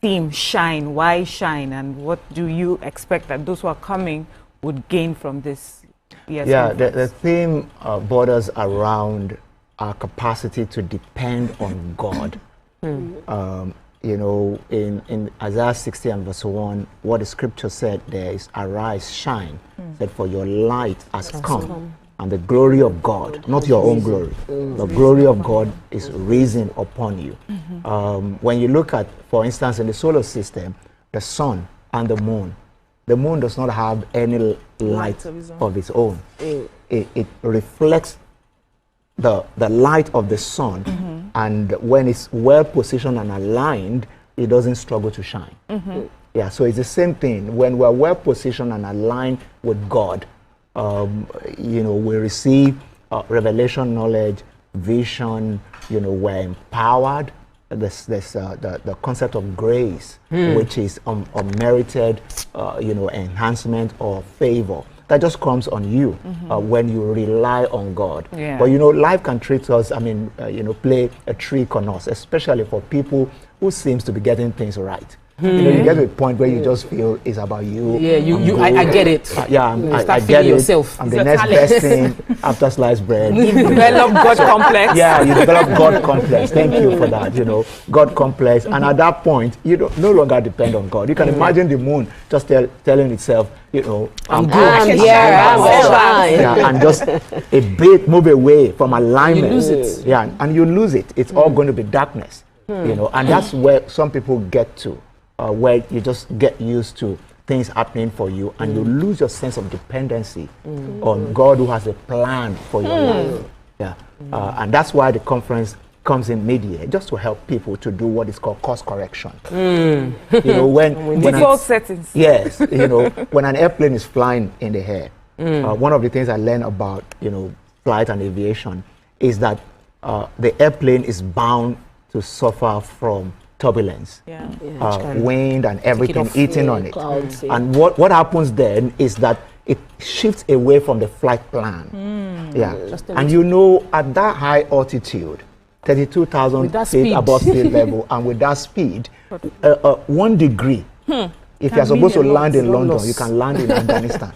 theme, shine. Why shine? And what do you expect that those who are coming would gain from this? The theme borders around our capacity to depend on God. You know, in Isaiah 60 and verse 1, what the scripture said there is, arise, shine, that for your light has come, and the glory of God, not your own glory, the glory of God is risen upon you. When you look at, for instance, in the solar system, the sun and the moon does not have any light of its own. It reflects the light of the sun, and when it's well positioned and aligned, it doesn't struggle to shine. Yeah, so it's the same thing. When we're well positioned and aligned with God, you know, we receive revelation, knowledge, vision. You know, we're empowered. There's the concept of grace, which is unmerited, you know, enhancement or favor that just comes on you when you rely on God. But you know, life can treat us, I mean, you know, play a trick on us, especially for people who seems to be getting things right. You know, you get to a point where you just feel it's about you. I get it. I get it. Yourself. I'm the next best thing after sliced bread. You develop God complex. Yeah, you develop God complex. Thank you for that. You know, God complex. And at that point, you don't no longer depend on God. You can imagine the moon just telling itself, you know, I'm good. And just a bit move away from alignment. You lose it. Yeah, and you lose it. It's all going to be darkness. You know, and that's where some people get to. Where you just get used to things happening for you, and you lose your sense of dependency on God, who has a plan for your life. And that's why the conference comes in mid-year, just to help people to do what is called course correction. You know, when default settings. Yes, you know, when an airplane is flying in the air, one of the things I learned about, you know, flight and aviation is that the airplane is bound to suffer from turbulence, Yeah. wind and everything eating on it. Clouds, And what happens then is that it shifts away from the flight plan. And you know, at that high altitude, 32,000 feet above sea level, and with that speed, 1 degree, if you're supposed to land in London, you can land in Afghanistan.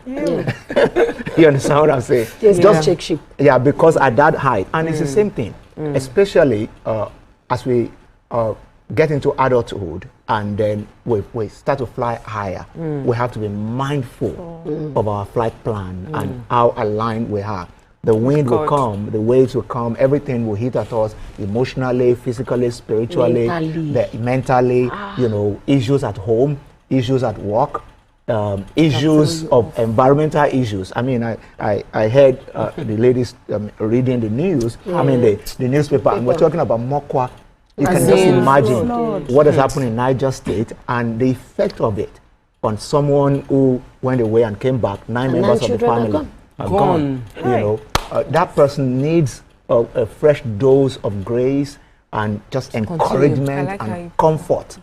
You understand what I'm saying? Just check ship. Yeah, because at that height, and it's the same thing, especially as we get into adulthood and then we start to fly higher. We have to be mindful of our flight plan and how aligned we are. The wind will come, the waves will come, everything will hit at us emotionally, physically, spiritually, mentally, you know, issues at home, issues at work, issues of environmental issues. I mean, I heard the ladies reading the news, I mean the newspaper, and we're talking about Mokwa. You can just imagine what has happened in Niger State and the effect of it on someone who went away and came back, 9 members of the family are gone. You know, that person needs a fresh dose of grace and just encouragement and comfort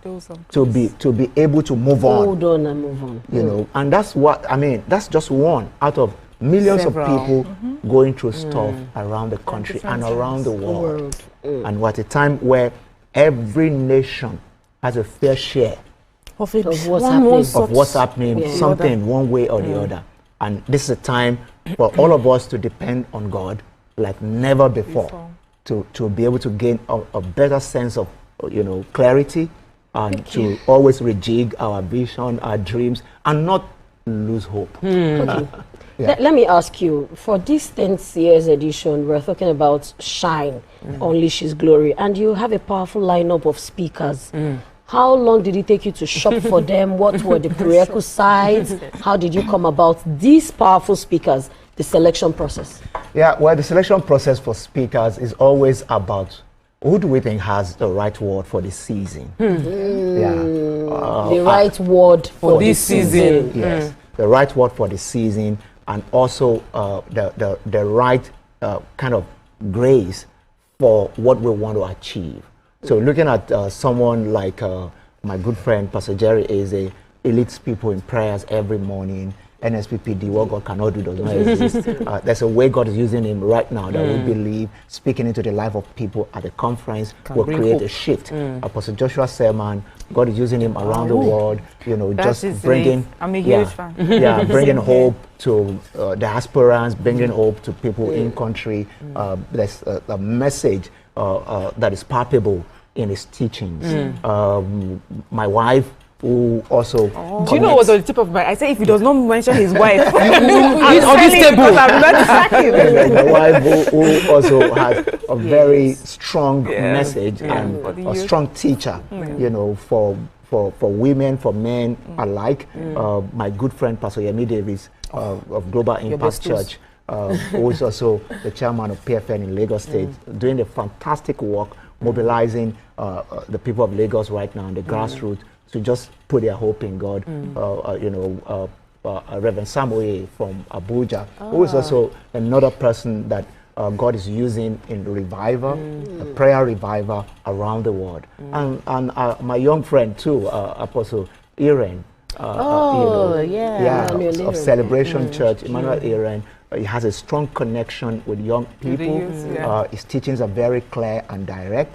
to be able to move on. Hold on and move on. You know, and that's what I mean. That's just one out of millions of people going through stuff around the country and around the world. And we're at a time where every nation has a fair share of what's happening, something one way or the other. And this is a time for all of us to depend on God like never before. To be able to gain a better sense of, you know, clarity and to always rejig our vision, our dreams, and not lose hope. Let me ask you, for this 10th year's edition, we're talking about Shine, Unleash His Glory, and you have a powerful lineup of speakers. How long did it take you to shop for them? What were the prerequisites? How did you come about these powerful speakers, the selection process? Yeah, well, the selection process for speakers is always about who do we think has the right word for the season? The right word for this season. Yes, the right word for the season, and also the right kind of grace for what we want to achieve. So looking at someone like my good friend Pastor Jerry Eze, he leads people in prayers every morning. NSPPD, what God cannot do does not exist. There's a way God is using him right now that we believe, speaking into the life of people at the conference will create a shift. Apostle Joshua Sermon, God is using him around the world, you know, just bringing, I'm a huge fan. Bringing hope to diasporans, bringing hope to people in country. There's a message that is palpable in his teachings. My wife, who also do you know what's on the tip of my? I say if he does not mention his wife, he's unstable. My wife, who also has a very strong message and a strong teacher, you know, for women, for men alike. My good friend Pastor Yemi Davis of Global Impact Church, who is also the chairman of PFN in Lagos State, doing a fantastic work, mobilizing the people of Lagos right now in the grassroots to just put their hope in God. Reverend Samuel from Abuja, who is also another person that God is using in the revival, a prayer revival around the world. And my young friend too, Apostle Aaron, of Celebration Church, Emmanuel Aaron. He has a strong connection with young people. His teachings are very clear and direct,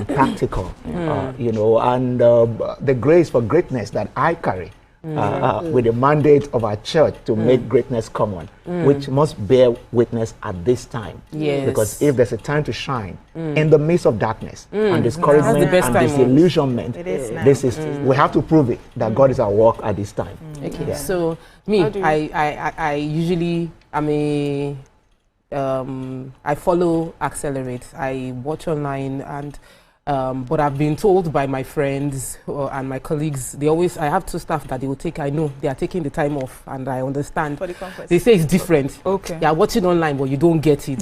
practical. You know, and the grace for greatness that I carry with the mandate of our church to make greatness common, which must bear witness at this time. Because if there's a time to shine in the midst of darkness and discouragement and disillusionment, this is we have to prove it that God is at work at this time. So me, I usually I follow Accelerate. I watch online, and but I've been told by my friends and my colleagues, I have two staff that they will take. I know they are taking the time off, and I understand. For the conference. They say it's different. Okay. You're watching online, but you don't get it.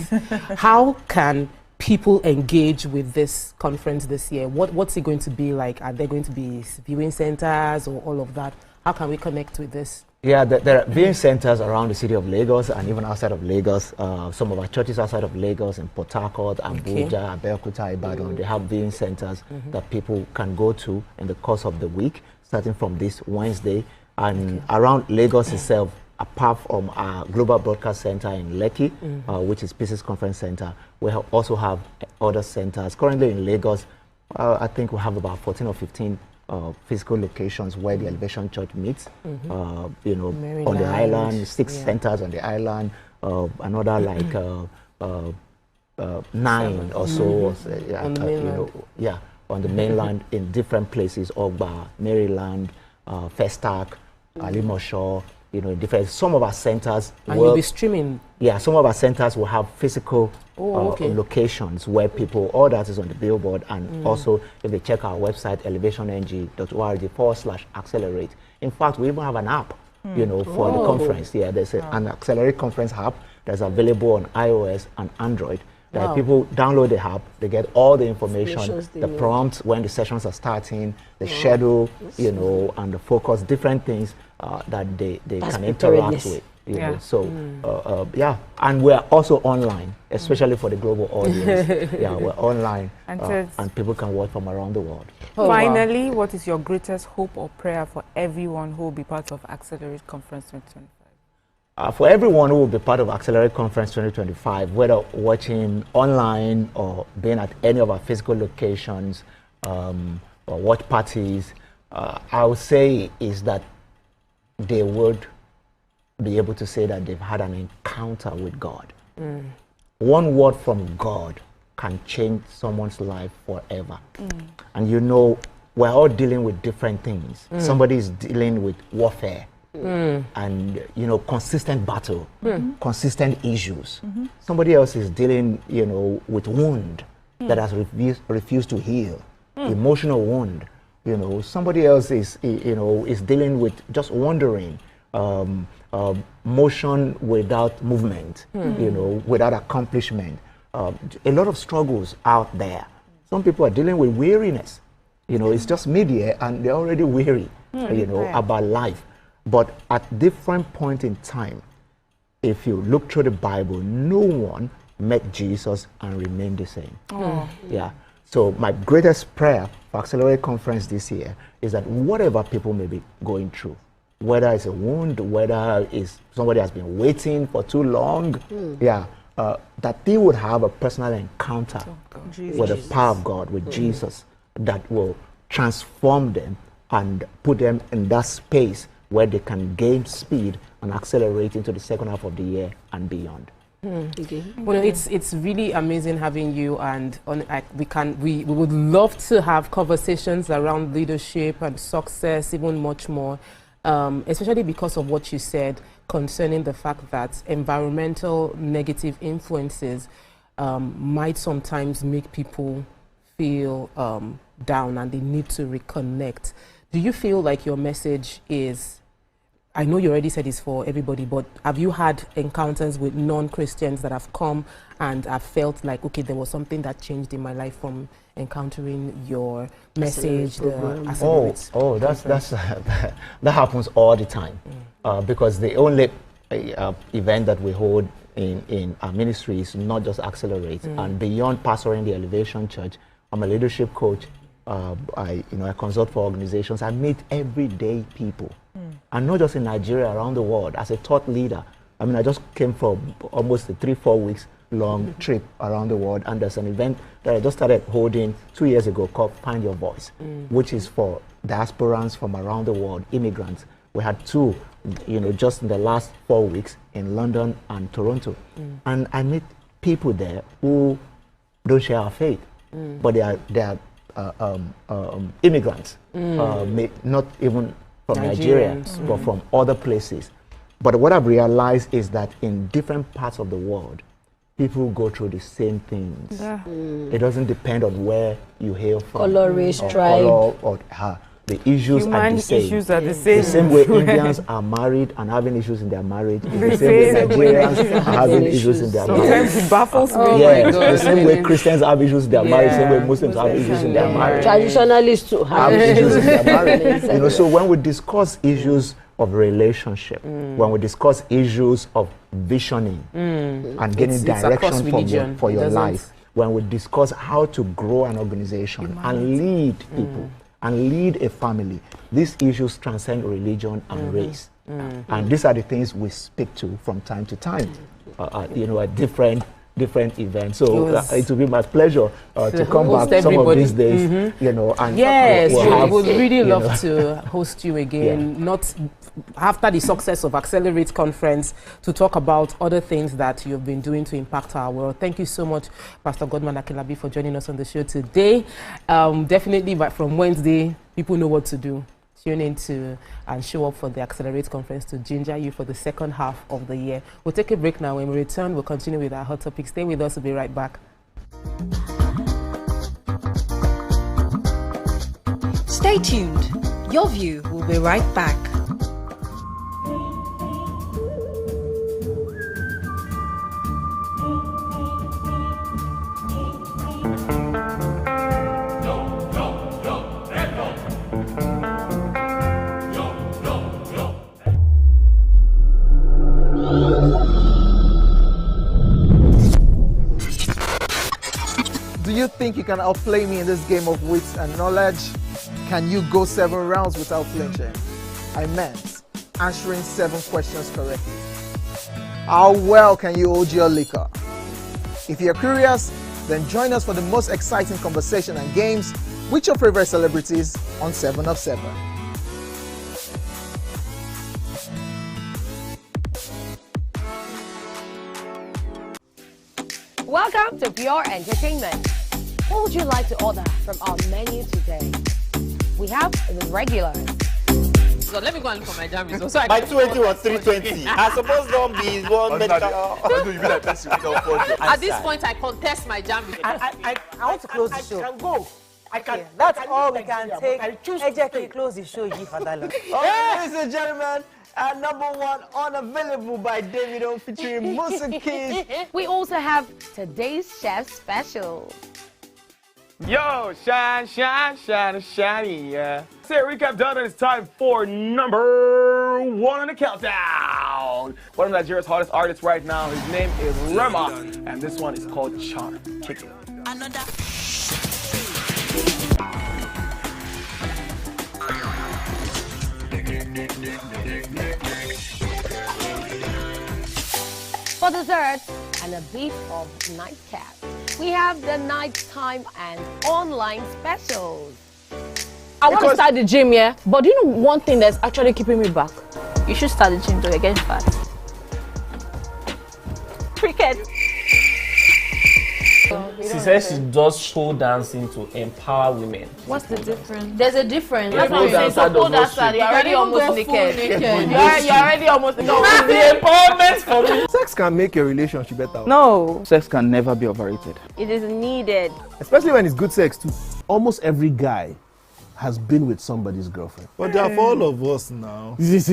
How can people engage with this conference this year? What's it going to be like? Are there going to be viewing centers or all of that? How can we connect with this? Yeah, there are viewing centers around the city of Lagos and even outside of Lagos. Some of our churches outside of Lagos, in Port Harcourt, Abuja, Abeokuta, Ibadan, they have viewing centers that people can go to in the course of the week, starting from this Wednesday. And around Lagos itself, apart from our Global Broadcast Center in Lekki, which is Pieces Conference Center, we also have other centers. Currently in Lagos, I think we have about 14 or 15 physical locations where the Elevation Church meets. You know, Maryland, on the island, 6 centers on the island, another like 9 or so. On the mainland. You know, on the mainland in different places, Ogba, Maryland, Festac, Alimosho, you know, different. Some of our centers and you'll be streaming. Yeah, some of our centers will have physical locations where people, all that is on the billboard, and also if they check our website, elevationng.org/accelerate. In fact, we even have an app, you know, for the conference. Yeah, there's an Accelerate conference app that's available on iOS and Android. That people download the app, they get all the information, the prompts when the sessions are starting, the schedule, you know, and the focus, different things that they can interact with. You know, so and we're also online, especially for the global audience. We're online, and people can watch from around the world. Finally, what is your greatest hope or prayer for everyone who will be part of Accelerate Conference 2025? For everyone who will be part of Accelerate Conference 2025, whether watching online or being at any of our physical locations or watch parties, I would say is that they would be able to say that they've had an encounter with God. One word from God can change someone's life forever. And you know, we're all dealing with different things. Somebody is dealing with warfare. And you know, consistent battle, consistent issues. Somebody else is dealing, you know, with wound that has refused to heal, emotional wound. You know, somebody else is, you know, is dealing with just wandering, motion without movement, you know, without accomplishment. A lot of struggles out there. Some people are dealing with weariness. You know, it's just mid-year and they're already weary, you know, about life. But at different point in time, if you look through the Bible, no one met Jesus and remained the same. Yeah. So my greatest prayer for Accelerate Conference this year is that whatever people may be going through, whether it's a wound, whether it's somebody has been waiting for too long, that they would have a personal encounter with the power of God, with Jesus, that will transform them and put them in that space where they can gain speed and accelerate into the second half of the year and beyond. Well, it's really amazing having you, and we would love to have conversations around leadership and success, even much more, especially because of what you said concerning the fact that environmental negative influences might sometimes make people feel down, and they need to reconnect. Do you feel like your message is, I know you already said it's for everybody, but have you had encounters with non-Christians that have come and have felt like, okay, there was something that changed in my life from encountering your message? That happens all the time, because the only event that we hold in our ministry is not just Accelerate, and beyond pastoring the Elevation Church, I'm a leadership coach. I consult for organizations. I meet everyday people, and not just in Nigeria, around the world. As a thought leader, I mean, I just came from almost a 3-4 weeks long trip around the world, and there's an event that I just started holding 2 years ago called Find Your Voice, which is for diasporans from around the world, immigrants. We had 2, just in the last 4 weeks in London and Toronto, and I meet people there who don't share our faith, but they are immigrants, not even from Nigeria, but from other places. But what I've realized is that in different parts of the world, people go through the same things. It doesn't depend on where you hail from. Color, race, tribe. the issues are Human the same. issues are the same. The same way Indians are married and having issues in their marriage, is the same way Nigerians are having issues in their marriage. Sometimes it baffles me. Yes, the same way Christians have issues in their marriage, the same way Muslims have issues in their marriage. Traditionalists too have issues in their marriage. You know, so when we discuss issues of relationship, when we discuss issues of visioning and getting direction for your life, when we discuss how to grow an organization and lead people and lead a family, these issues transcend religion and race. And these are the things we speak to from time to time, you know, at different events. So it will be my pleasure to come back some of these days, you know. And yes, we would really love to host you again, not after the success of Accelerate Conference, to talk about other things that you've been doing to impact our world. Thank you so much, Pastor Akilabi, for joining us on the show today. Definitely, but from Wednesday, people know what to do. Tune in to and show up for the Accelerate Conference to ginger you for the second half of the year. We'll take a break now. When we return, we'll continue with our hot topic. Stay with us. We'll be right back. Stay tuned. Your View will be right back. Do you think you can outplay me in this game of wits and knowledge? Can you go 7 rounds without flinching? I meant answering 7 questions correctly. How well can you hold your liquor? If you're curious, then join us for the most exciting conversation and games with your favorite celebrities on 7 of 7. Welcome to Pure Entertainment. What would you like to order from our menu today? We have the regulars. So let me go and look for my jam results. My 20 was 320. I suppose don't be one medical. At this point, I contest my jam results. I want to close the show. I can go. I can. That's all we can take. Ejeki, close the show. Ladies and gentlemen, number 1 unavailable by Davido featuring Musa Keys. We also have today's chef special. Yo, shine, yeah. Say recap done, and it's time for number 1 on the countdown. One of Nigeria's hottest artists right now, his name is Rema, and this one is called Charm. Kick it. Another. For dessert and a bit of nightcap, we have the nighttime and online specials. I want to start the gym, yeah? But do you know one thing that's actually keeping me back? You should start the gym to get getting fat. Cricket. She says she does pole dancing to empower women. What's the difference? There's a difference. That's what I'm saying. So pole dancer, you're already almost naked. You're already almost naked. No, it's the empowerment for me. Sex can make a relationship better. No. Sex can never be overrated. It is needed. Especially when it's good sex too. Almost every guy has been with somebody's girlfriend. But they are for all of us now. That's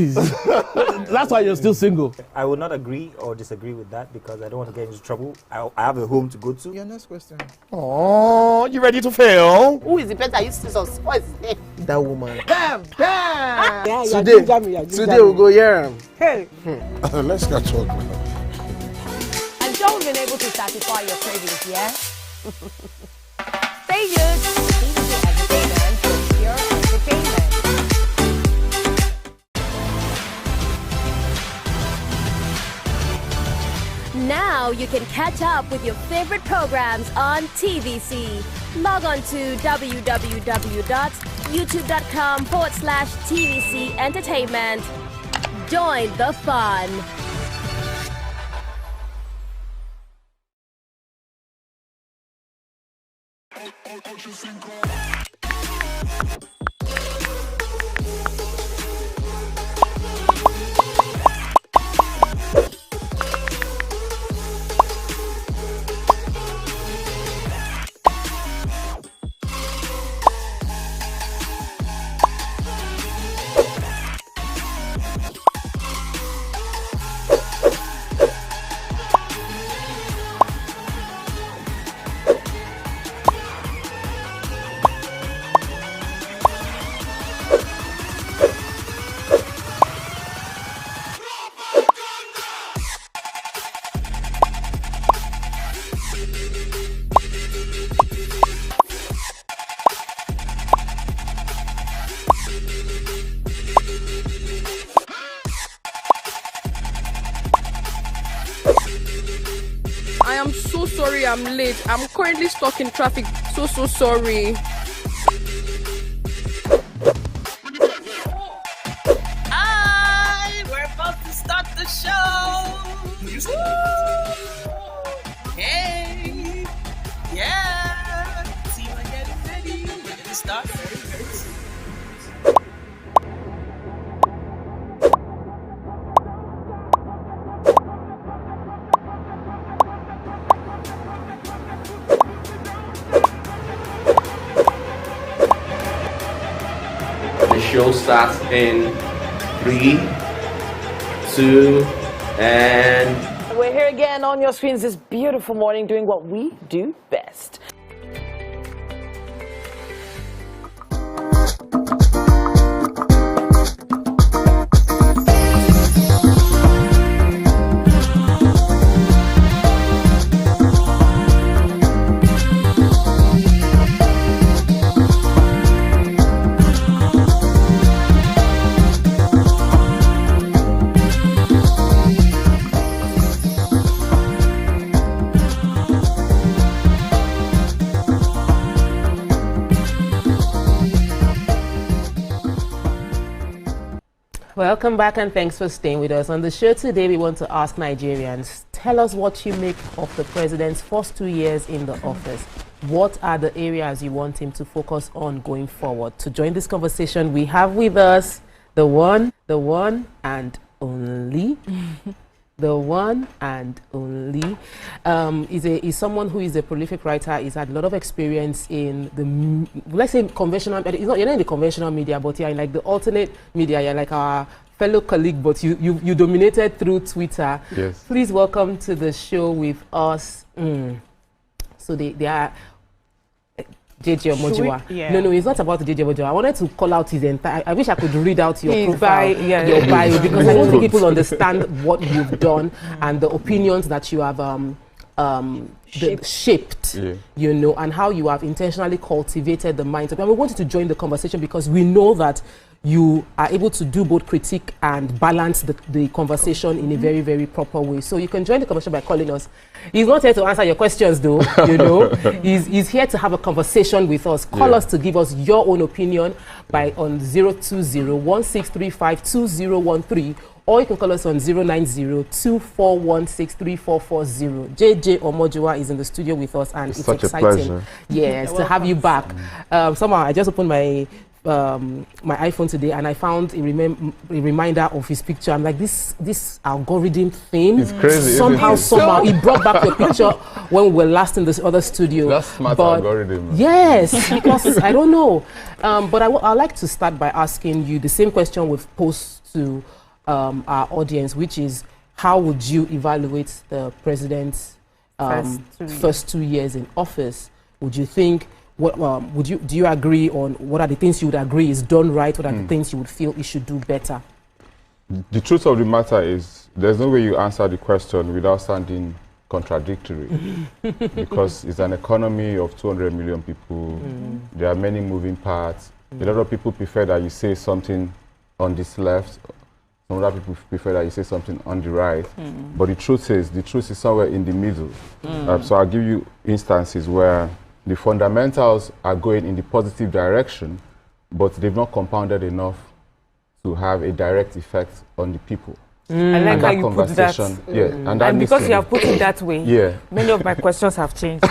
why you're still single. I would not agree or disagree with that because I don't want to get into trouble. I have a home to go to. Your next question. Oh, you ready to fail? Who is the better? You see some spoils. That woman. Damn! Yeah, Today we'll go here. Hey. Let's catch up now. I'm sure we've been able to satisfy your cravings, yeah? Stay good. TVC Entertainment for Pure Entertainment. Now you can catch up with your favorite programs on TVC. Log on to www.youtube.com/TVC Entertainment. Join the fun. I am so sorry I'm late. I'm currently stuck in traffic. So sorry. Hi, we're about to start the show. Hey, yeah. Team are getting ready. We're going to start very, very soon. The show starts in 3, 2, and we're here again on your screens this beautiful morning doing what we do best. Welcome back and thanks for staying with us. On the show today, we want to ask Nigerians, tell us what you make of the president's first 2 years in the office. What are the areas you want him to focus on going forward? To join this conversation, we have with us the one and only. The one and only is someone who is a prolific writer. He's had a lot of experience in the, let's say, conventional. You're not in the conventional media, but you're in like the alternate media. You're like our fellow colleague, but you dominated through Twitter. Yes. Please welcome to the show with us. So they are. JJ Omojiwa. Yeah. No, it's not about JJ Omojiwa. I wanted to call out his entire. I wish I could read out your His profile, bio, your bio, because I don't think people understand what you've done and the opinions that you have shaped, you know, and how you have intentionally cultivated the minds. And we wanted to join the conversation because we know that you are able to do both critique and balance the conversation in a very, very proper way. So you can join the conversation by calling us. He's not here to answer your questions, though, you know. He's here to have a conversation with us. Call us to give us your own opinion on 020-1635-2013, or you can call us on 090-2416-3440. JJ Omojiwa is in the studio with us, and it's exciting. A pleasure. Yes, to have you back. Somehow I just opened my iPhone today and I found a reminder of his picture. I'm like, this algorithm thing. It's crazy. Somehow it brought back your picture when we were last in this other studio. That's smart algorithm. Yes, because I don't know. But I'd like to start by asking you the same question we've posed to our audience, which is, how would you evaluate the president's first 2 years in office? Would you think, do you agree on what are the things you would agree is done right? What are the things you would feel it should do better? The truth of the matter is, there's no way you answer the question without sounding contradictory, because it's an economy of 200 million people. There are many moving parts. A lot of people prefer that you say something on this left. Some other people prefer that you say something on the right. But the truth is somewhere in the middle. So I'll give you instances where the fundamentals are going in the positive direction, but they've not compounded enough to have a direct effect on the people. I like how you put that. Yeah, and because you have put it that way, many of my questions have changed.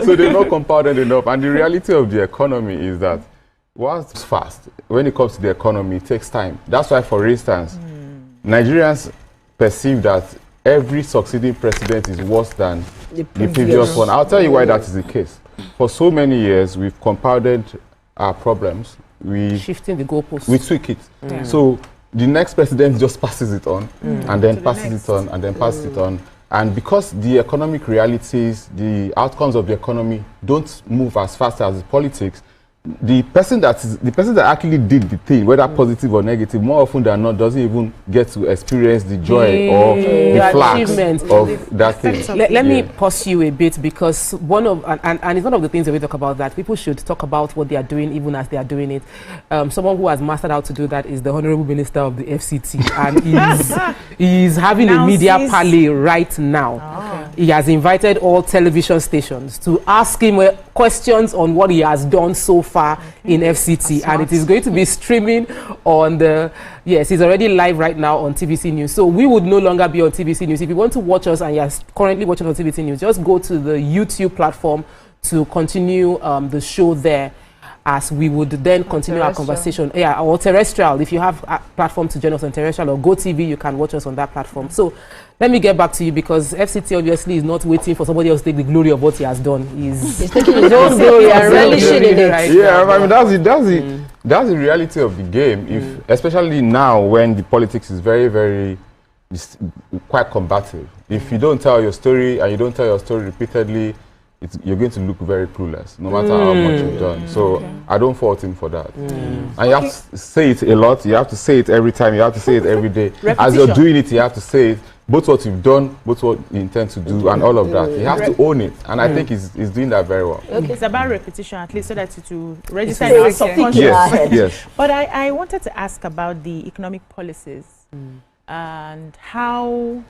So they've not compounded enough. And the reality of the economy is that once it's fast, when it comes to the economy, it takes time. That's why, for instance, Nigerians perceive that every succeeding president is worse than the previous one. I'll tell you why that is the case. For so many years, we've compounded our problems. Shifting the goalposts. We tweak it. So the next president just passes it on, and then passes it on, and then passes it on. And because the economic realities, the outcomes of the economy don't move as fast as the politics, the person that actually did the thing, whether positive or negative, more often than not doesn't even get to experience the joy or the flags of that thing. Let me pause you a bit, because one of and it's one of the things that we talk about, that people should talk about what they are doing even as they are doing it. Someone who has mastered how to do that is the Honorable Minister of the FCT, and he's having a media parley right now. He has invited all television stations to ask him questions on what he has done so far in FCT, and it is going to be streaming on the, yes, it's already live right now on TVC News. So we would no longer be on TVC News. If you want to watch us and you're currently watching on TVC News, just go to the YouTube platform to continue the show there, as we would then continue our conversation. Yeah, or terrestrial. If you have a platform to join us on terrestrial, or GOTV, you can watch us on that platform. So let me get back to you, because FCT obviously is not waiting for somebody else to take the glory of what he has done. He's taking his own glory and relishing in it. Right now. I mean, that's the reality of the game. If, especially now when the politics is very quite combative. If you don't tell your story and you don't tell your story repeatedly, you're going to look very clueless, no matter how much you've done. So I don't fault him for that. And you have to say it a lot. You have to say it every time. You have to say it every day. As you're doing it, you have to say it. Both what you've done, both what you intend to do, and all of that. You have to own it. And I think he's doing that very well. Okay, it's about repetition, at least, so that it will register in our subconscious. Yes. But I wanted to ask about the economic policies and how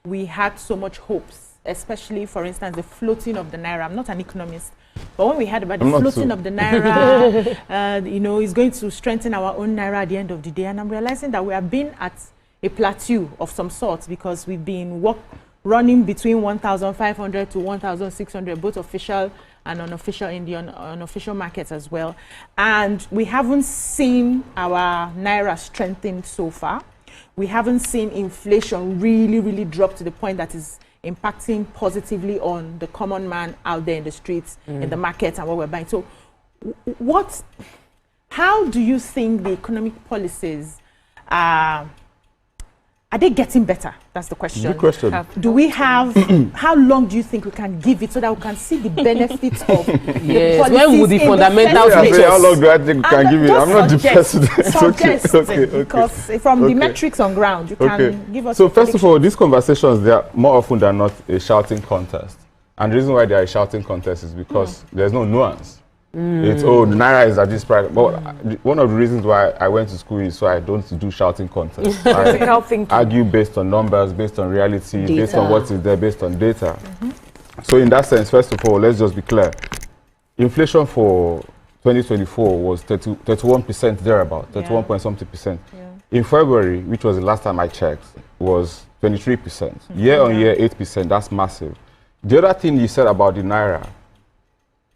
we had so much hopes, especially, for instance, the floating of the naira. I'm not an economist, but when we heard about the floating of the naira, you know, it's going to strengthen our own naira at the end of the day. And I'm realizing that we have been at a plateau of some sort, because we've been running between 1,500 to 1,600, both official and unofficial in the unofficial markets as well. And we haven't seen our naira strengthen so far. We haven't seen inflation really drop to the point that is impacting positively on the common man out there in the streets, in the markets, and what we're buying. So how do you think the economic policies are they getting better? That's the question. Good question. Do we have, how long do you think we can give it so that we can see the benefits of the policies? When would the fundamentals reach us? How long do I think we can give it? I'm not the president. Okay. Because from the metrics on ground, you can give us. So first of all, these conversations, they are more often than not a shouting contest. And the reason why they are a shouting contest is because there's no nuance. It's, oh, the naira is at this price. But one of the reasons why I went to school is so I don't do shouting contests. I argue based on numbers, based on reality, based on what is there, based on data. So in that sense, first of all, let's just be clear. Inflation for 2024 was 31% thereabout, 31 point something percent. In February, which was the last time I checked, was 23%. Year on year, 8%. That's massive. The other thing you said about the naira,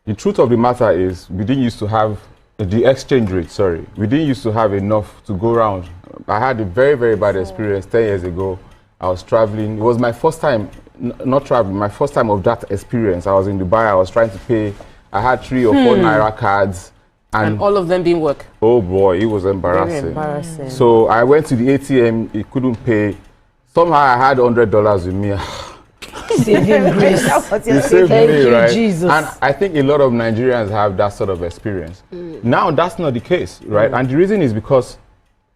the truth of the matter is we didn't used to have the exchange rate, we didn't used to have enough to go around. I had a very bad experience 10 years ago. I was traveling. It was my first time, not traveling, my first time of that experience. I was in Dubai. I was trying to pay. I had 3 or 4 naira cards. And all of them didn't work. Oh boy, it was embarrassing. Very embarrassing. So I went to the ATM. It couldn't pay. Somehow I had $100 with me. Saving grace. Thank you, right? Jesus. And I think a lot of Nigerians have that sort of experience. Now that's not the case, right? And the reason is because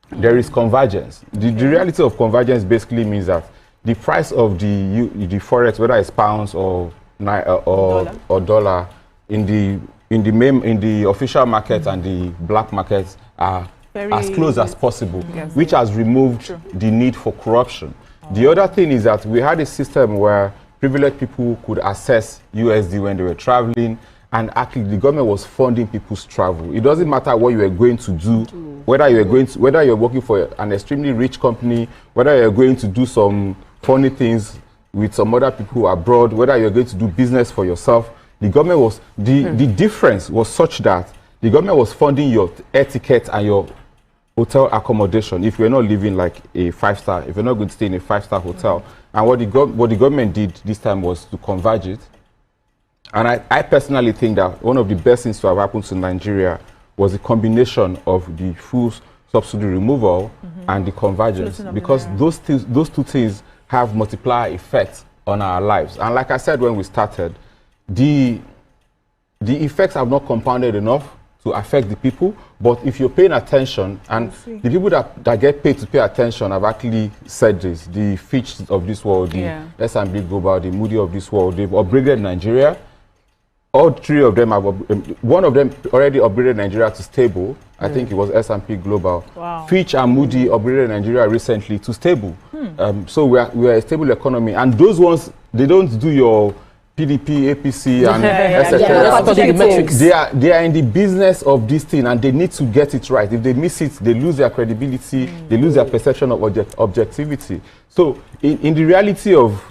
there is convergence. The reality of convergence basically means that the price of the forex, whether it's pounds or dollar, in the official market and the black markets are as close as possible, which has removed the need for corruption. The other thing is that we had a system where privileged people could access USD when they were traveling, and actually the government was funding people's travel. It doesn't matter what you were going to do, whether you're working for an extremely rich company, whether you're going to do some funny things with some other people abroad, whether you're going to do business for yourself. The government was the difference was such that the government was funding your etiquette and your hotel accommodation if you're not living like a 5-star, if you're not going to stay in a 5-star hotel. And what the government did this time was to converge it. And I personally think that one of the best things to have happened to Nigeria was the combination of the full subsidy removal and the convergence, because those two things have multiplier effects on our lives. And like I said when we started, the effects have not compounded enough to affect the people. But if you're paying attention, and the people that get paid to pay attention have actually said this, the Fitch of this world, the S&P Global, the Moody of this world, they've upgraded Nigeria. All three of them have, one of them already upgraded Nigeria to stable. I think it was S&P Global. Wow. Fitch and Moody upgraded Nigeria recently to stable. So we're a stable economy. And those ones, they don't do your PDP, APC, and etc. They are in the business of this thing, and they need to get it right. If they miss it, they lose their credibility, they lose their perception of objectivity. So in the reality of,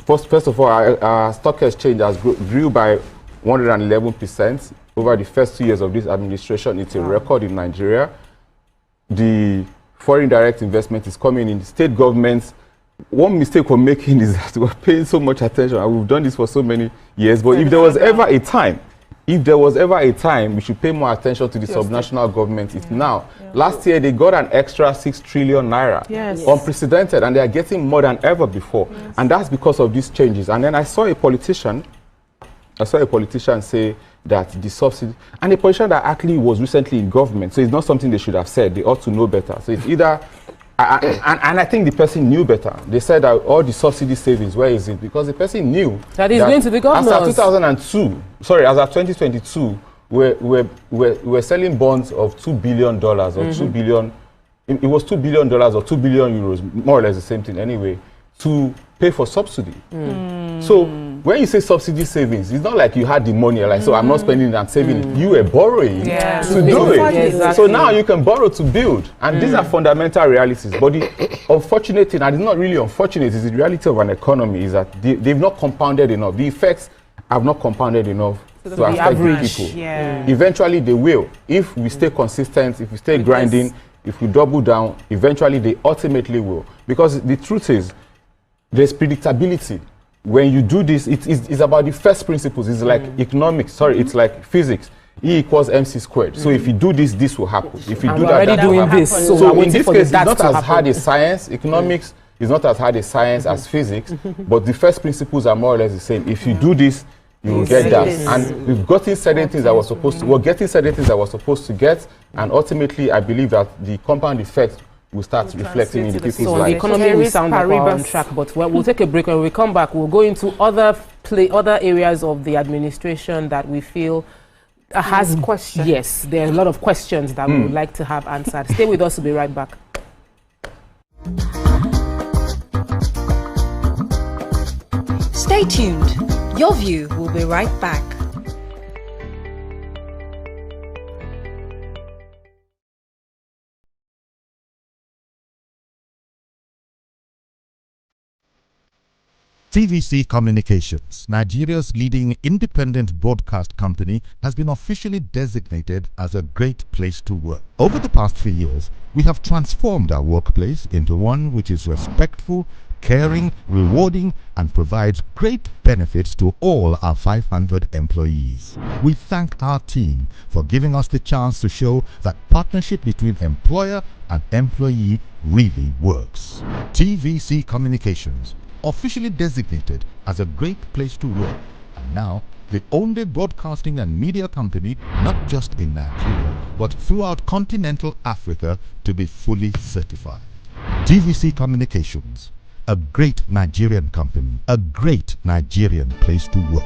first of all, our stock exchange has grew by 111% over the first 2 years of this administration. It's a record in Nigeria. The foreign direct investment is coming in. State governments, one mistake we're making is that we're paying so much attention, and we've done this for so many years. But if there was ever a time, we should pay more attention to the subnational government. It's now. Last year, they got an extra 6 trillion naira. Unprecedented, and they are getting more than ever before. And that's because of these changes. And then I saw a politician say that the subsidy, and a politician that actually was recently in government, so it's not something they should have said. They ought to know better. So it's either, and I think the person knew better. They said that all the subsidy savings, where is it? Because the person knew that is going to the governors. As of 2022, we're selling bonds of $2 billion or 2 billion. It was $2 billion or 2 billion euros, more or less the same thing anyway, to pay for subsidy. So when you say subsidy savings, it's not like you had the money, like, so I'm not spending it, I'm saving it. You were borrowing to do it. So now you can borrow to build. And these are fundamental realities. But the unfortunate thing, and it's not really unfortunate, it's the reality of an economy, is that they've not compounded enough. The effects have not compounded enough to affect people. Eventually they will. If we stay consistent, if we stay grinding, if we double down, eventually they ultimately will. Because the truth is, there's predictability. When you do this, it's about the first principles. It's like economics, it's like physics. E equals MC squared. So if you do this, this will happen. If you do that, that will happen. So in this case, it's not as hard as science. Economics is not as hard as science as physics, but the first principles are more or less the same. If you do this, you will get that. And we've gotten certain things that we're getting certain things that we're supposed to get, and ultimately, I believe that the compound effect will start reflecting in the people's lives. So the economy will sound like we're on track, but we'll take a break. When we come back, we'll go into other areas of the administration that we feel has questions. Yes, there are a lot of questions that we would like to have answered. Stay with us, we'll be right back. Stay tuned. Your View will be right back. TVC Communications, Nigeria's leading independent broadcast company, has been officially designated as a great place to work. Over the past 3 years, we have transformed our workplace into one which is respectful, caring, rewarding, and provides great benefits to all our 500 employees. We thank our team for giving us the chance to show that partnership between employer and employee really works. TVC Communications, officially designated as a great place to work, and now the only broadcasting and media company, not just in Nigeria, but throughout continental Africa, to be fully certified. TVC Communications, a great Nigerian company, a great Nigerian place to work.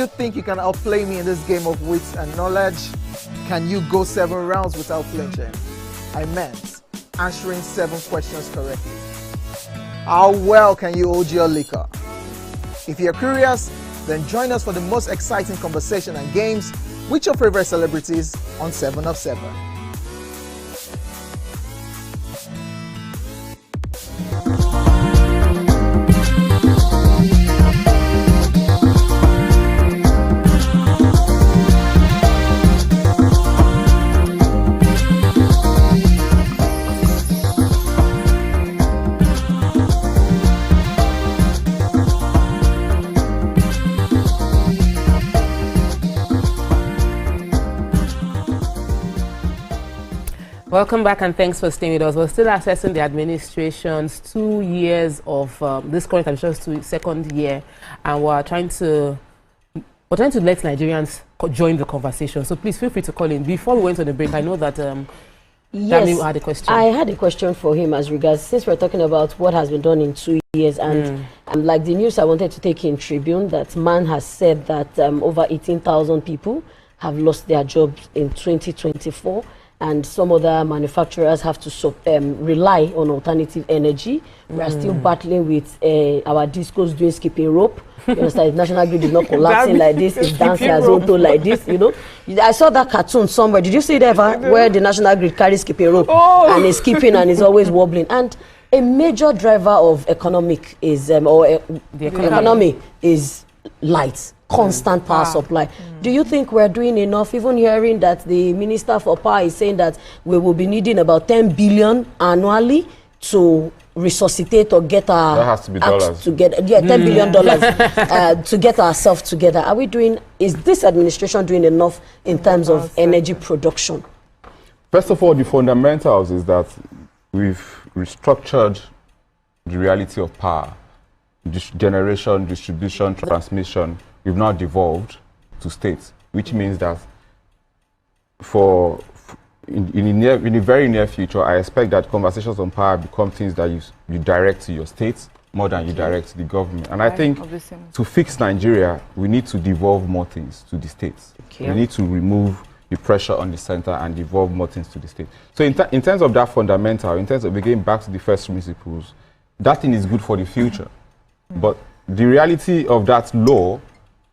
you think you can outplay me in this game of wits and knowledge? Can you go 7 rounds without flinching? I meant answering 7 questions correctly. How well can you hold your liquor? If you're curious, then join us for the most exciting conversation and games with your favorite celebrities on 7 of 7. Welcome back and thanks for staying with us. We're still assessing the administration's 2 years of this current administration's second year, and we're trying to let Nigerians join the conversation. So please feel free to call in. Before we went on the break, I know that Yes, had a question. I had a question for him as regards, since we're talking about what has been done in 2 years, and like the news I wanted to take in Tribune, that man has said that over 18,000 people have lost their jobs in 2024. And some other manufacturers have to rely on alternative energy. We are still battling with our discos doing skipping rope. You understand? National Grid is not collapsing like this. It's dancing as auto like this, you know. I saw that cartoon somewhere. Did you see it ever? Where the National Grid carries skipping rope and is skipping and is always wobbling. And a major driver of economic is, the economy is light. Constant power supply. Do you think we're doing enough? Even hearing that the Minister for Power is saying that we will be needing about 10 billion annually to resuscitate or get our that has to be dollars. $10 billion to get ourselves together. Are we doing? Is this administration doing enough in terms of energy production? First of all, the fundamentals is that we've restructured the reality of power, generation, distribution, transmission. We've now devolved to states, which means that in the very near future, I expect that conversations on power become things that you direct to your states more than you direct to the government. And I think to fix Nigeria, we need to devolve more things to the states. We need to remove the pressure on the center and devolve more things to the state. So in terms of that fundamental, in terms of getting back to the first principles, that thing is good for the future. But the reality of that law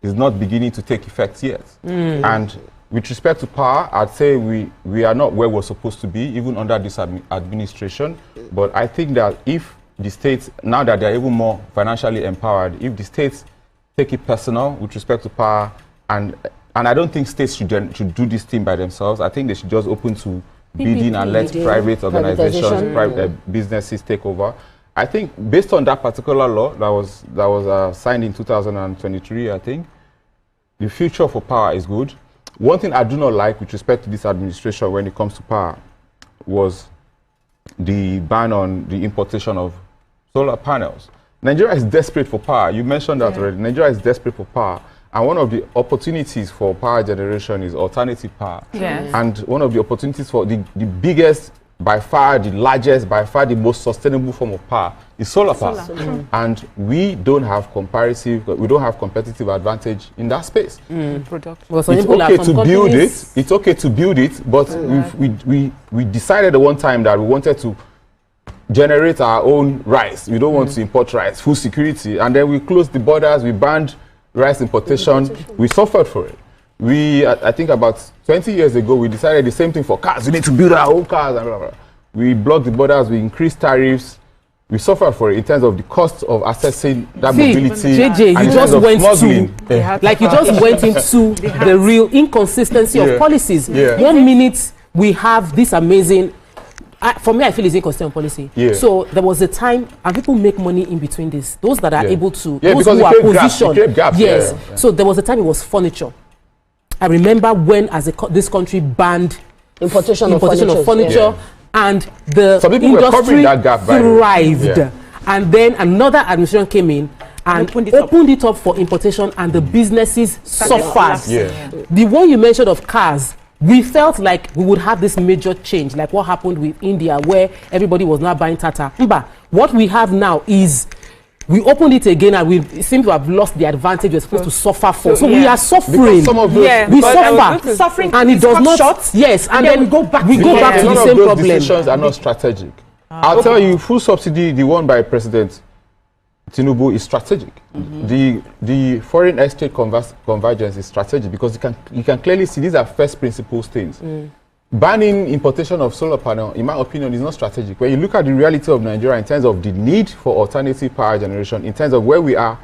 is not beginning to take effect yet. And with respect to power, I'd say we are not where we're supposed to be, even under this administration. But I think that if the states, now that they're even more financially empowered, if the states take it personal with respect to power, and I don't think states should do this thing by themselves. I think they should just open to bidding and let private organizations, private businesses take over. I think based on that particular law that was signed in 2023, I think the future for power is good. One thing I do not like with respect to this administration when it comes to power was the ban on the importation of solar panels. Nigeria is desperate for power. You mentioned that already. Nigeria is desperate for power. And one of the opportunities for power generation is alternative power. Yes. And one of the opportunities for the biggest, by far the largest, by far the most sustainable form of power is solar power. And we don't have competitive advantage in that space. It's okay to build it. It's okay to build it, but we decided at one time that we wanted to generate our own rice. We don't want to import rice, food security, and then we closed the borders, we banned rice importation. We suffered for it. I think about 20 years ago, we decided the same thing for cars. We need to build our own cars. And blah, blah, blah. We blocked the borders. We increased tariffs. We suffered for it in terms of the cost of accessing that mobility. JJ, you just went into the real inconsistency of policies. 1 minute we have this amazing. For me, I feel it's inconsistent policy. So there was a time, and people make money in between this. Those that are able to, those who are positioned. So there was a time it was furniture. I remember when, this country banned importation of furniture, and the industry thrived. And then another administration came in and opened it up for importation, and the businesses suffered. The one you mentioned of cars, we felt like we would have this major change, like what happened with India, where everybody was now buying Tata. But what we have now is We opened it again, and we seem to have lost the advantage we're supposed to suffer for. So we are suffering. Because some of those, we suffer, suffering, and it does not. Short, yes, and then we go back. We go back to the same problem. Decisions are not strategic. I'll tell you, full subsidy, the one by President Tinubu, is strategic. The foreign exchange convergence is strategic because you can clearly see these are first principles things. Banning importation of solar panel, in my opinion, is not strategic. When you look at the reality of Nigeria in terms of the need for alternative power generation, in terms of where we are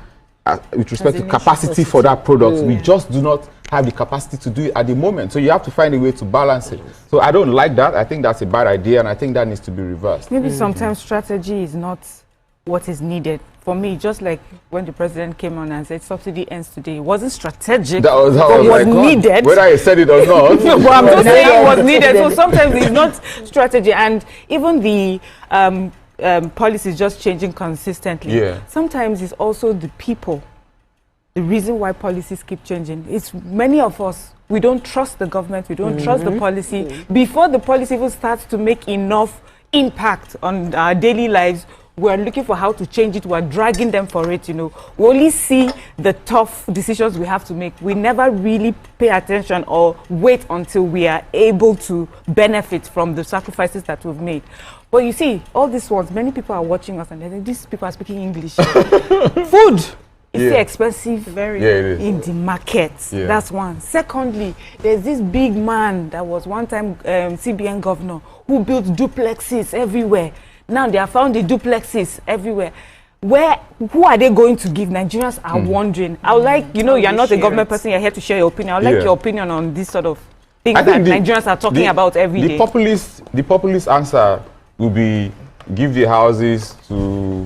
with respect to capacity for that product, we just do not have the capacity to do it at the moment. So you have to find a way to balance it. So I don't like that. I think that's a bad idea, and I think that needs to be reversed. Maybe sometimes strategy is not what is needed. For me, just like when the president came on and said subsidy ends today, it wasn't strategic, that was needed. Whether I said it or not. No, but I'm just saying it was needed. So sometimes it's not strategy. And even the policy is just changing consistently. Yeah. Sometimes it's also the people. The reason why policies keep changing. It's many of us, we don't trust the government, we don't trust the policy. Before the policy even starts to make enough impact on our daily lives, we're looking for how to change it. We're dragging them for it, you know. We only see the tough decisions we have to make. We never really pay attention or wait until we are able to benefit from the sacrifices that we've made. But you see, all these ones, many people are watching us and they think these people are speaking English. Food is still expensive in the market. That's one. Secondly, there's this big man that was one time CBN governor who built duplexes everywhere. Now they have found the duplexes everywhere. Who are they going to give? Nigerians are wondering. I would like, you know, you're not a government person, you're here to share your opinion. I would like your opinion on this sort of things that Nigerians are talking about every day. The populist answer will be give the houses to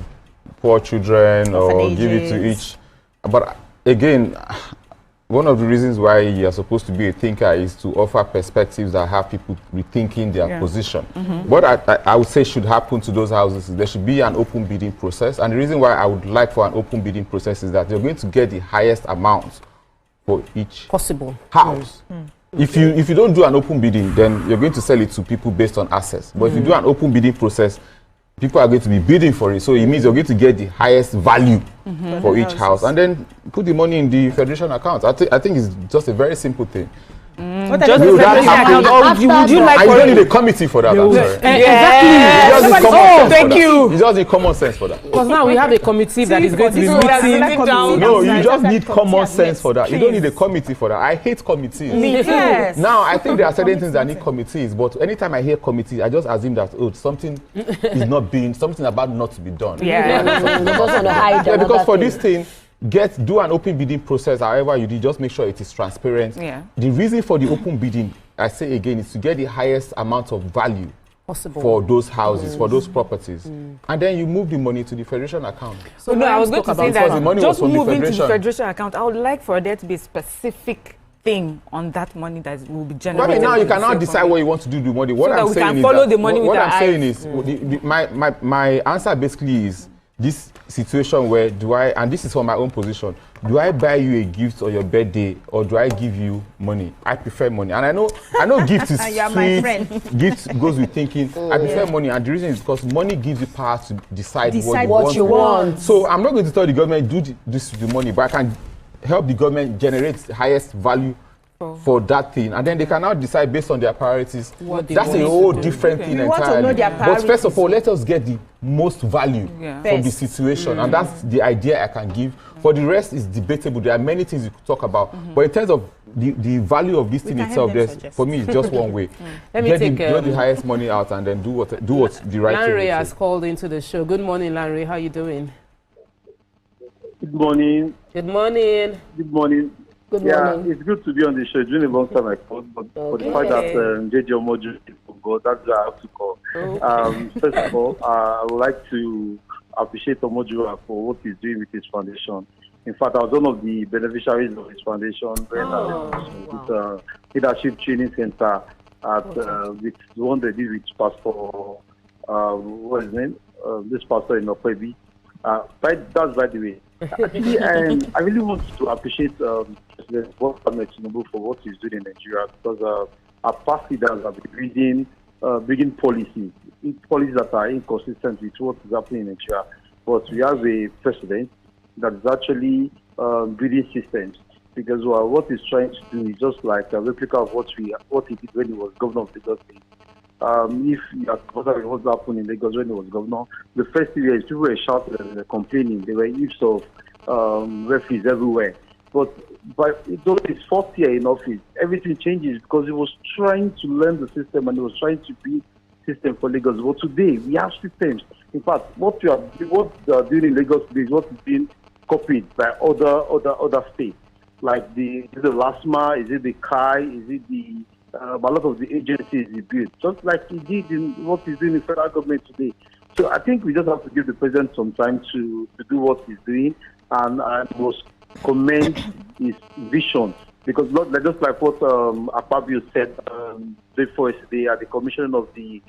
poor children or give it to each. But again, one of the reasons why you are supposed to be a thinker is to offer perspectives that have people rethinking their position. What I would say should happen to those houses is there should be an open bidding process. And the reason why I would like for an open bidding process is that you're going to get the highest amount for each house. If you don't do an open bidding, then you're going to sell it to people based on assets. But if you do an open bidding process, people are going to be bidding for it. So it means you're going to get the highest value for each house. And then put the money in the federation account. I think it's just a very simple thing. Just would you like? I don't need a committee for that. Exactly. Thank you. You just need common sense for that. Because now we have a committee that is going to be meeting. No, you just need common sense for that. You don't need a committee for that. I hate committees. Now I think there are certain things that need committees, but anytime I hear committee, I just assume that something is not being, something about not to be done. Because for this thing, do an open bidding process. However you do, just make sure it is transparent. The reason for the open bidding, I say again, is to get the highest amount of value for those houses, for those properties, and then you move the money to the federation account. So no, I was going to say that the money just moving to the federation account. I would like for there to be a specific thing on that money that will be generated. I mean, now you can now decide what you want to do with the money. What I'm saying is my answer basically is this situation where and this is for my own position, do I buy you a gift on your birthday or do I give you money? I prefer money. And I know gift is you are my friend. Gift goes with thinking. I prefer money, and the reason is because money gives you power to decide what you want. So I'm not going to tell the government do this with the money, but I can help the government generate the highest value for that thing, and then they can now decide based on their priorities. That's a whole different thing entirely. Want to know their but first of all, let us get the most value from the situation, and that's the idea I can give. For the rest is debatable. There are many things you could talk about, but in terms of the value of this thing itself, for me, it's just one way. Let me get the highest money out and then do what's the right thing. Lanre has called into the show. Good morning, Lanre. How are you doing? Good morning. Good morning. Good morning. Good morning. It's good to be on the show. It's been a long time I called, but for the fact that JJ Omoju forgot, that's why I have to call. First of all, I would like to appreciate Omoju for what he's doing with his foundation. In fact, I was one of the beneficiaries of his foundation with leadership training center with the one they did with Pastor, what is his name? This pastor in Okwebi. That's by the way. Actually, I really want to appreciate President Tinubu for what he's doing in Nigeria, because our past leaders have been bringing policies that are inconsistent with what is happening in Nigeria. but we have a president that is actually building systems. Because what he's trying to do is just like a replica of what he did when he was governor of Lagos State. If you are considering what happened in Lagos when he was governor, the first 2 years people were shouting and complaining. There were heaps of refugees everywhere. But though his fourth year in office, everything changes because he was trying to learn the system and he was trying to build system for Lagos. But today we have systems. In fact, what they are doing in Lagos today is what is being copied by other states. Like the LASMA, is it the KAI, is it the a lot of the agencies he built, just like he did in what he's doing in federal government today. So I think we just have to give the president some time to do what he's doing and must commend his vision. Because just like what Akpabio said before yesterday at the commission of the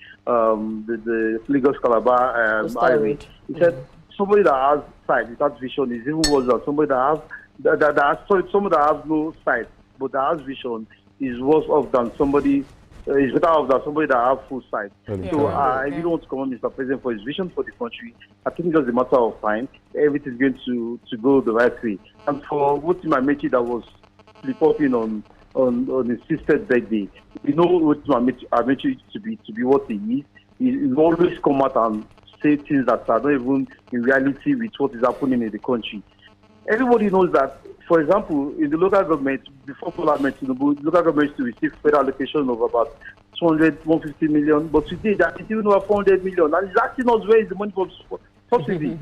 Lagos Calabar highway, he said somebody that has sight without vision is even worse than somebody that has somebody that has no sight but that has vision is worse off than somebody is better off than somebody that has full sight. So I really want to commend Mr. President for his vision for the country. I think it's just a matter of time. Everything is going to go the right way. And for Wotima Amechi that was reporting on his sister's birthday, we know Wotima Amechi to be what he is. He always come out and say things that are not even in reality with what is happening in the country. Everybody knows that, for example, in the local government, before Parliament, Tinubu, local governments to receive federal allocation of about 200, 150 million, but today that is even over 400 million. And it's asking us where is the money for subsidy.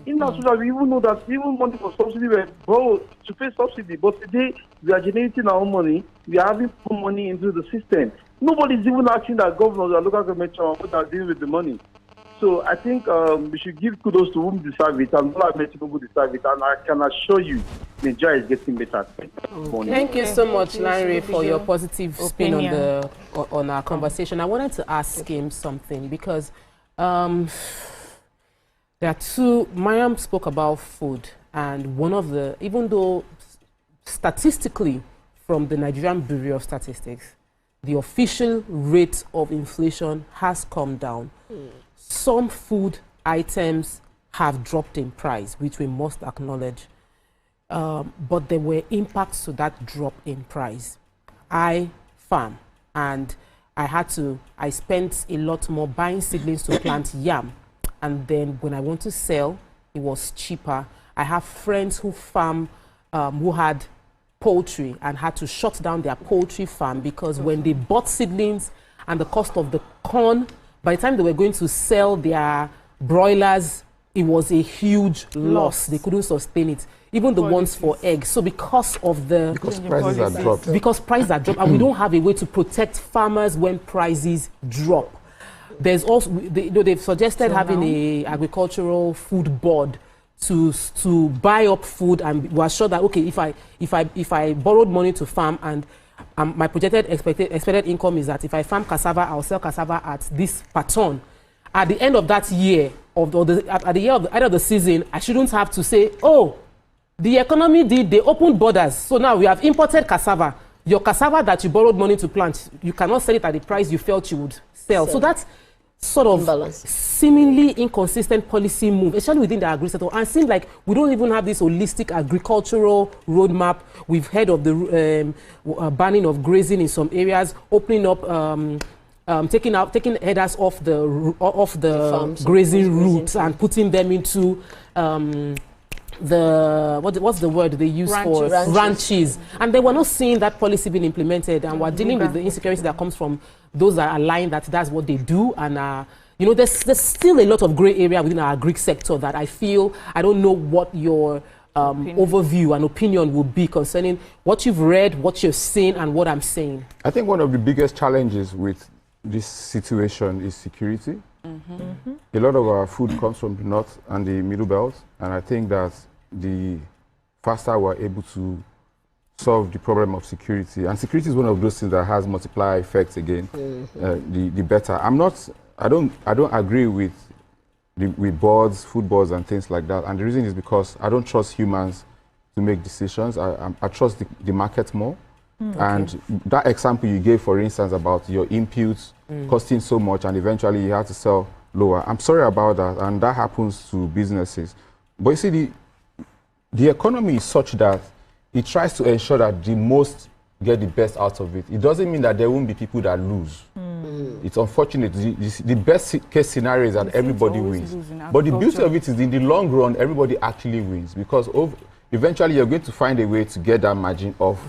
In Nigeria, we even know that even money for subsidy were borrowed to pay subsidy, but today we are generating our own money, we are having more money into the system. Nobody is even asking that governors or local government what are dealing with the money. So I think we should give kudos to whom deserve it, and all people deserve it. And I can assure you, Nigeria is getting better. Thank you so much, Larry, for your positive spin on our conversation. I wanted to ask him something because there are two. Mariam spoke about food, and one of the, even though statistically from the Nigerian Bureau of Statistics, the official rate of inflation has come down. Some food items have dropped in price, which we must acknowledge. But there were impacts to that drop in price. I farm, and I spent a lot more buying seedlings to plant yam. And then when I want to sell, it was cheaper. I have friends who farm, who had poultry and had to shut down their poultry farm because when they bought seedlings and the cost of the corn, by the time they were going to sell their broilers, it was a huge loss. They couldn't sustain it. Even the ones for eggs. So because prices are dropped. Because prices are dropped, and we don't have a way to protect farmers when prices drop. There's also, they've suggested having a agricultural food board to buy up food, and we're sure that, okay, if I borrowed money to farm and my projected expected income is that if I farm cassava, I'll sell cassava at this per ton. At the end of that year, at the end of the season, I shouldn't have to say, oh, the economy they opened borders, so now we have imported cassava. Your cassava that you borrowed money to plant, you cannot sell it at the price you felt you would sell. So that's sort of seemingly inconsistent policy move, especially within the agri sector. And it seems like we don't even have this holistic agricultural roadmap. We've heard of the banning of grazing in some areas, opening up, taking headers off the grazing routes and putting them into what's the word they use for ranches. And they were not seeing that policy being implemented, and we're dealing with the insecurity that comes from those that are lying that that's what they do. And there's still a lot of gray area within our Greek sector that I feel, I don't know what your overview and opinion would be concerning what you've read, what you've seen, and what I'm saying. I think one of the biggest challenges with this situation is security. A lot of our food comes from the north and the middle belt, and I think that the faster we're able to solve the problem of security, and security is one of those things that has multiplier effects again, the better. I don't agree with boards, food boards and things like that, and the reason is because I don't trust humans to make decisions. I trust the market more. And that example you gave, for instance, about your inputs costing so much and eventually you have to sell lower. I'm sorry about that, and that happens to businesses. But you see, the economy is such that it tries to ensure that the most get the best out of it. It doesn't mean that there won't be people that lose. It's unfortunate. The best case scenario is that everybody wins. But the beauty of it is in the long run, everybody actually wins, because eventually you're going to find a way to get that margin off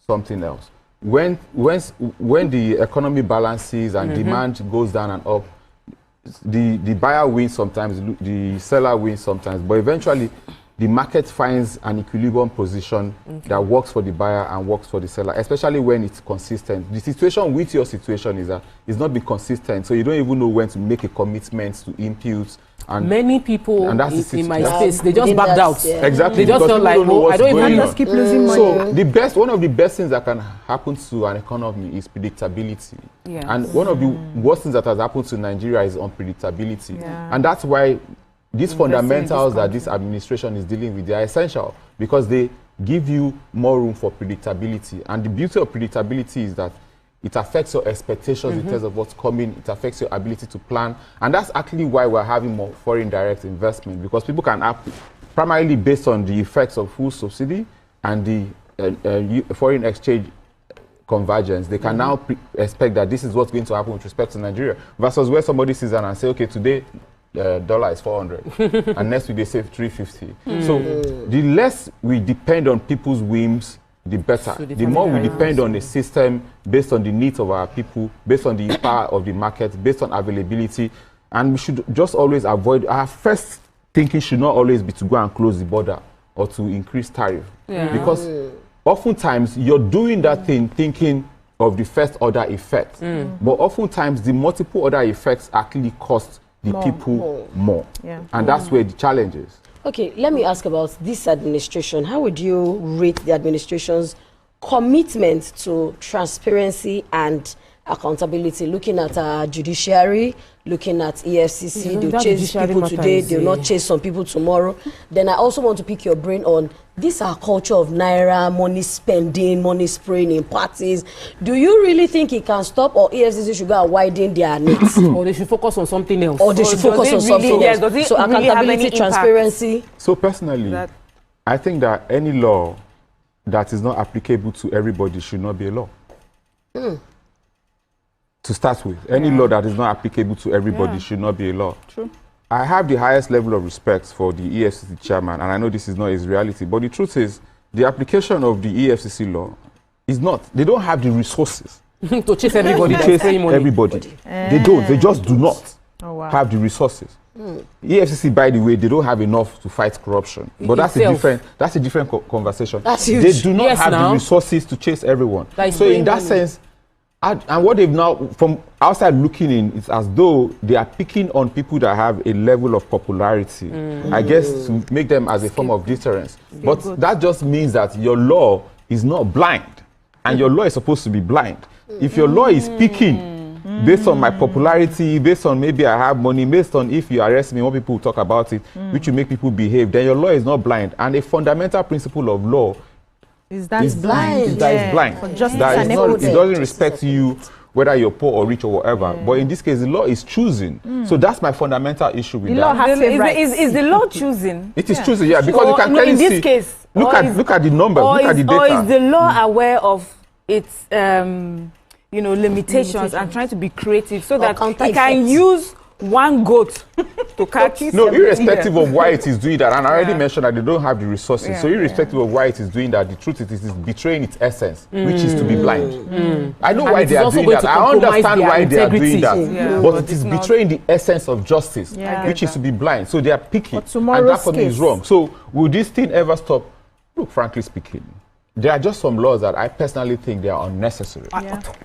something else. When the economy balances and demand goes down and up, the buyer wins sometimes, the seller wins sometimes, but eventually the market finds an equilibrium position that works for the buyer and works for the seller, especially when it's consistent. The situation with your situation is that it's not be consistent, so you don't even know when to make a commitment to inputs. And many people in my space, they just in backed out. Exactly. They just felt like, oh, I don't even know. just keep losing money. So one of the best things that can happen to an economy is predictability. Yes. And one of the worst things that has happened to Nigeria is unpredictability. And that's why these fundamentals that this administration is dealing with, they are essential, because they give you more room for predictability. And the beauty of predictability is that it affects your expectations in terms of what's coming. It affects your ability to plan. And that's actually why we're having more foreign direct investment, because people can primarily based on the effects of full subsidy and the foreign exchange convergence, they can now expect that this is what's going to happen with respect to Nigeria, versus where somebody sees that and say, okay, today dollar is 400 and next week they say 350. So the less we depend on people's whims, the better. The more we depend on the system based on the needs of our people, based on the power of the market, based on availability, and we should just always avoid, our first thinking should not always be to go and close the border or to increase tariff. Because oftentimes you're doing that thing thinking of the first order effects, but oftentimes the multiple order effects actually cost the people more. And that's where the challenge is. Okay, let me ask about this administration. How would you rate the administration's commitment to transparency and accountability, looking at our judiciary, looking at EFCC, they'll chase people today, they'll not chase some people tomorrow. Then I also want to pick your brain on this our culture of naira, money spending, money spraying in parties. Do you really think it can stop, or EFCC should go and widen their nets? Or they should focus on something else. Or they should focus on something else. So accountability, transparency. So personally, I think that any law that is not applicable to everybody should not be a law. To start with, any law that is not applicable to everybody should not be a law. True. I have the highest level of respect for the EFCC chairman, and I know this is not his reality, but the truth is, the application of the EFCC law is not, they don't have the resources to chase everybody. They don't, they just do not have the resources. EFCC, by the way, they don't have enough to fight corruption, but that's a different conversation. They do not have the resources to chase everyone. So in that sense, and what they've now, from outside looking in, it's as though they are picking on people that have a level of popularity, I guess, to make them as a form of deterrence. But that just means that your law is not blind, and your law is supposed to be blind. If your law is picking based on my popularity, based on maybe I have money, based on if you arrest me, more people will talk about it, which will make people behave, then your law is not blind. And a fundamental principle of law is blind. It doesn't respect you whether you're poor or rich or whatever. But in this case, the law is choosing. So that's my fundamental issue with that. Is the law choosing? It is choosing, because you can clearly in this see. Case, look at the numbers, look at the data. Or is the law aware of its limitations and trying to be creative so that it can use one goat to catch it? No, irrespective of why it is doing that, and I already mentioned that they don't have the resources. So irrespective of why it is doing that, the truth is it is betraying its essence, which is to be blind. I know why they are doing that. I understand why they are doing that. But it is betraying the essence of justice, which is to be blind. So they are picking, and that for me is wrong. So will this thing ever stop? Look, frankly speaking, there are just some laws that I personally think they are unnecessary.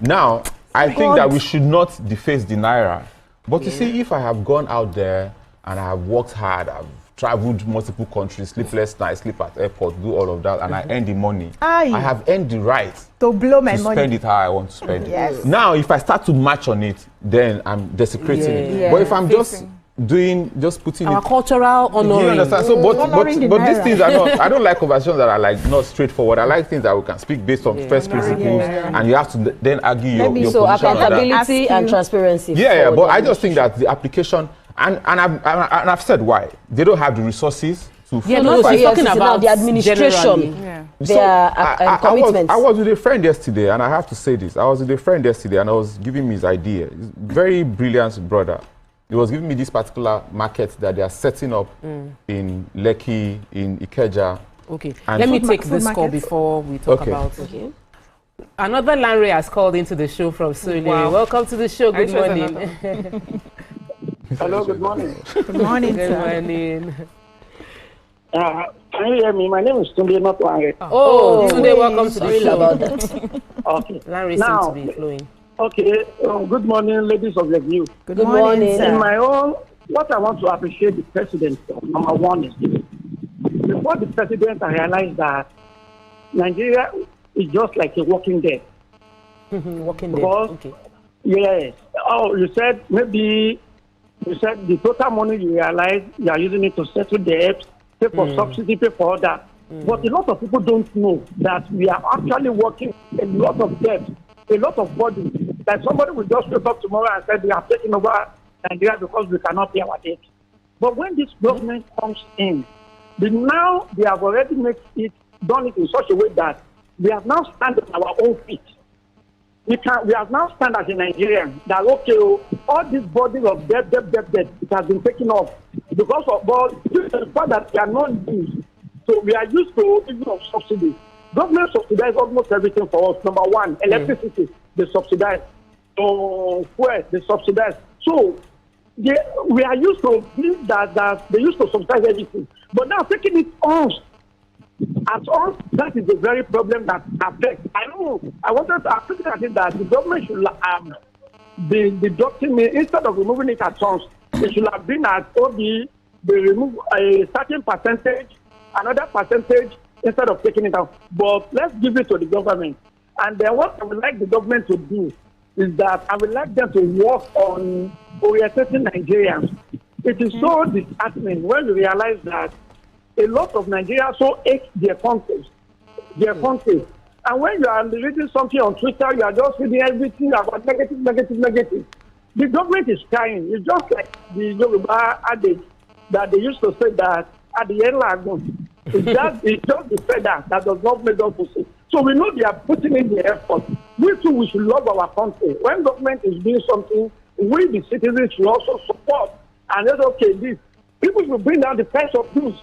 Now, I think that we should not deface the naira. But you see, if I have gone out there and I have worked hard, I've traveled multiple countries, sleepless nights, sleep at airport, do all of that, and I earn the money, I have earned the right to blow my money, spend it how I want to spend it. Now, if I start to match on it, then I'm desecrating it. But if I'm just putting our cultural honoring. You understand? So, but these things are not. I don't like conversations that are like not straightforward. I like things that we can speak based on first principles, and you have to then argue your so position. Accountability and transparency. But I just think that the application And I've said why. They don't have the resources to. Yeah, no, she's talking about the administration. Their commitments. I was with a friend yesterday, and I have to say this. I was with a friend yesterday, and I was giving me his idea. He's a very brilliant brother. He was giving me this particular market that they are setting up in Lekki, in Ikeja. Okay, let me take this call before we talk about. Okay. Another Lanre has called into the show from Sule. Wow. Welcome to the show. Good morning. Hello, good morning. Good morning, Good sir. morning. Can you hear me? My name is Tunde, not Lanre. Oh, Tunde, welcome to the show. About that. Okay. Lanre Now, seems to be flowing. Okay, good morning, ladies of the view. Good morning, sir. In my own, what I want to appreciate the president for, number one is this. Before the president, I realized that Nigeria is just like a walking dead. Walking dead, Because, okay. Yes. Oh, you said maybe, you said the total money you realize you are using it to settle debt, pay for subsidy, pay for all that. But a lot of people don't know that we are actually working a lot of debt, a lot of bodies. Like somebody will just wake up tomorrow and say we are taking over Nigeria because we cannot pay our debt. But when this government comes in, now they have already done it in such a way that we have now stand on our own feet. We have now stand as a Nigerian that okay, all these bodies of debt, it has been taken off because of the fact that we are not used. So we are used to even of subsidy. Government subsidize almost everything for us. Number one, electricity, they subsidize. So fuel, they subsidize. So we are used to this that they used to subsidize everything. But now taking it on at all, that is the very problem that affects. I know. I wanted to think that the government should be deducting me instead of removing it at once. It should have been at OB. They remove a certain percentage, another percentage instead of taking it out. But let's give it to the government. And then what I would like the government to do is that I would like them to work on orientating Nigerians. It is so disheartening when we realize that a lot of Nigerians so hate their countries. And when you are reading something on Twitter, you are just reading everything about negative. The government is trying. It's just like the Yoruba adage that they used to say that at the end lagoon. It's just the feather that does not make us to see. So we know they are putting in the effort. We too, we should love our country. When government is doing something, we the citizens should also support. And that's okay, this. People will bring down the price of goods.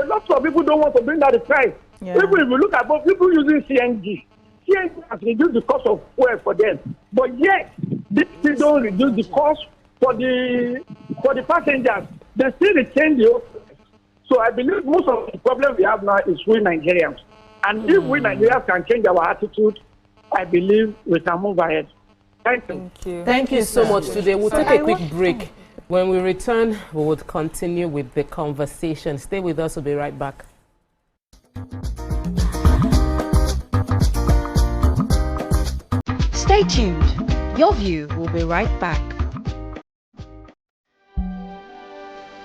A lot of people don't want to bring down the price. Yeah. People, if you look at both people using CNG has reduced the cost of fuel for them. But yet, they still don't reduce the cost for the passengers. They still retain the old price. So I believe most of the problem we have now is we Nigerians. And if we Nigerians can change our attitude, I believe we can move ahead. Thank you. Thank you so much today. We'll take a quick break. When we return, we will continue with the conversation. Stay with us. We'll be right back. Stay tuned. Your view will be right back.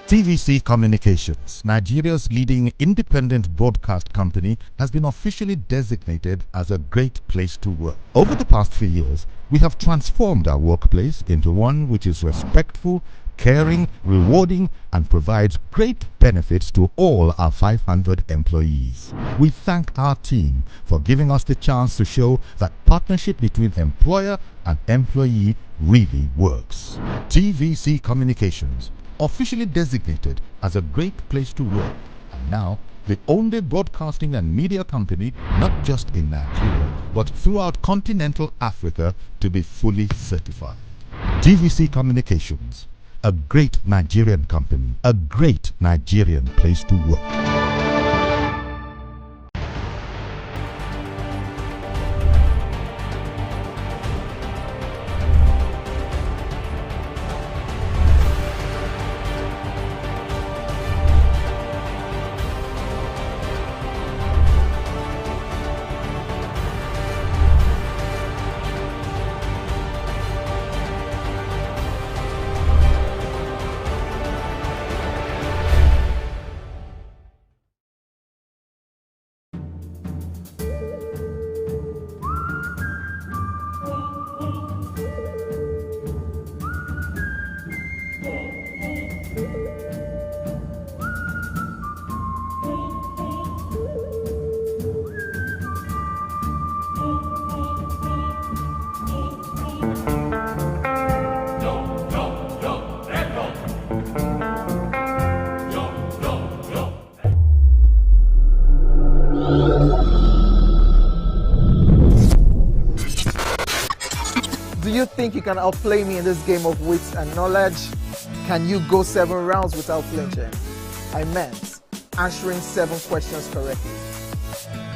TVC Communications, Nigeria's leading independent broadcast company, has been officially designated as a great place to work. Over the past few years, we have transformed our workplace into one which is respectful, caring, rewarding, and provides great benefits to all our 500 employees. We thank our team for giving us the chance to show that partnership between employer and employee really works. TVC Communications, officially designated as a great place to work, and now the only broadcasting and media company, not just in Nigeria, but throughout continental Africa, to be fully certified. TVC Communications, a great Nigerian company, a great Nigerian place to work. you think you can outplay me in this game of wits and knowledge? Can you go 7 rounds without flinching? I meant answering 7 questions correctly.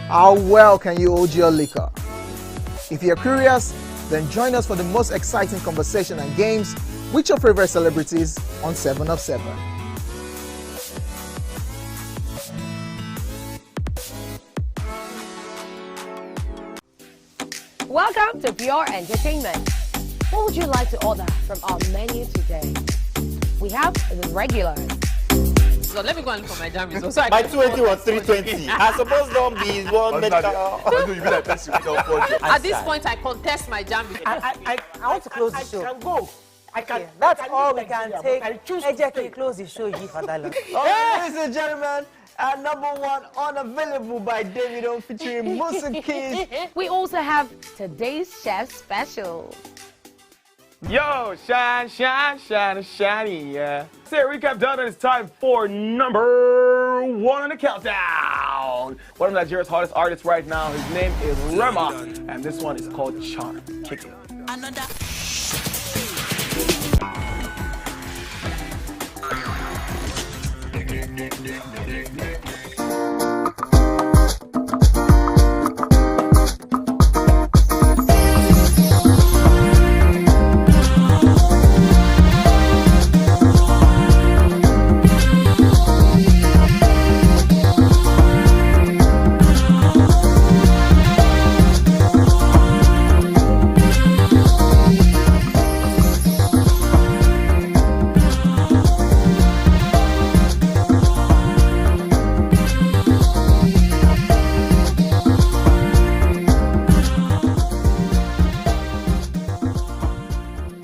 How well can you hold your liquor? If you're curious, then join us for the most exciting conversation and games with your favorite celebrities on 7 of 7. Welcome to Pure Entertainment. What would you like to order from our menu today? We have the regulars. So let me go and for my jammies. So By 280 was 320. I suppose don't be one medical. At this point, I contest my jammies. I want to close the show. I can go. I can. That's all we can take. Ejeki, close the show, you for that long. Ladies and gentlemen, number 1 unavailable by Davido featuring Musa Keys. We also have today's chef special. Yo, shiny, yeah. So recap done, and it's time for number 1 on the countdown. One of Nigeria's hottest artists right now, his name is Rema, and this one is called Charm. Kick it. Another.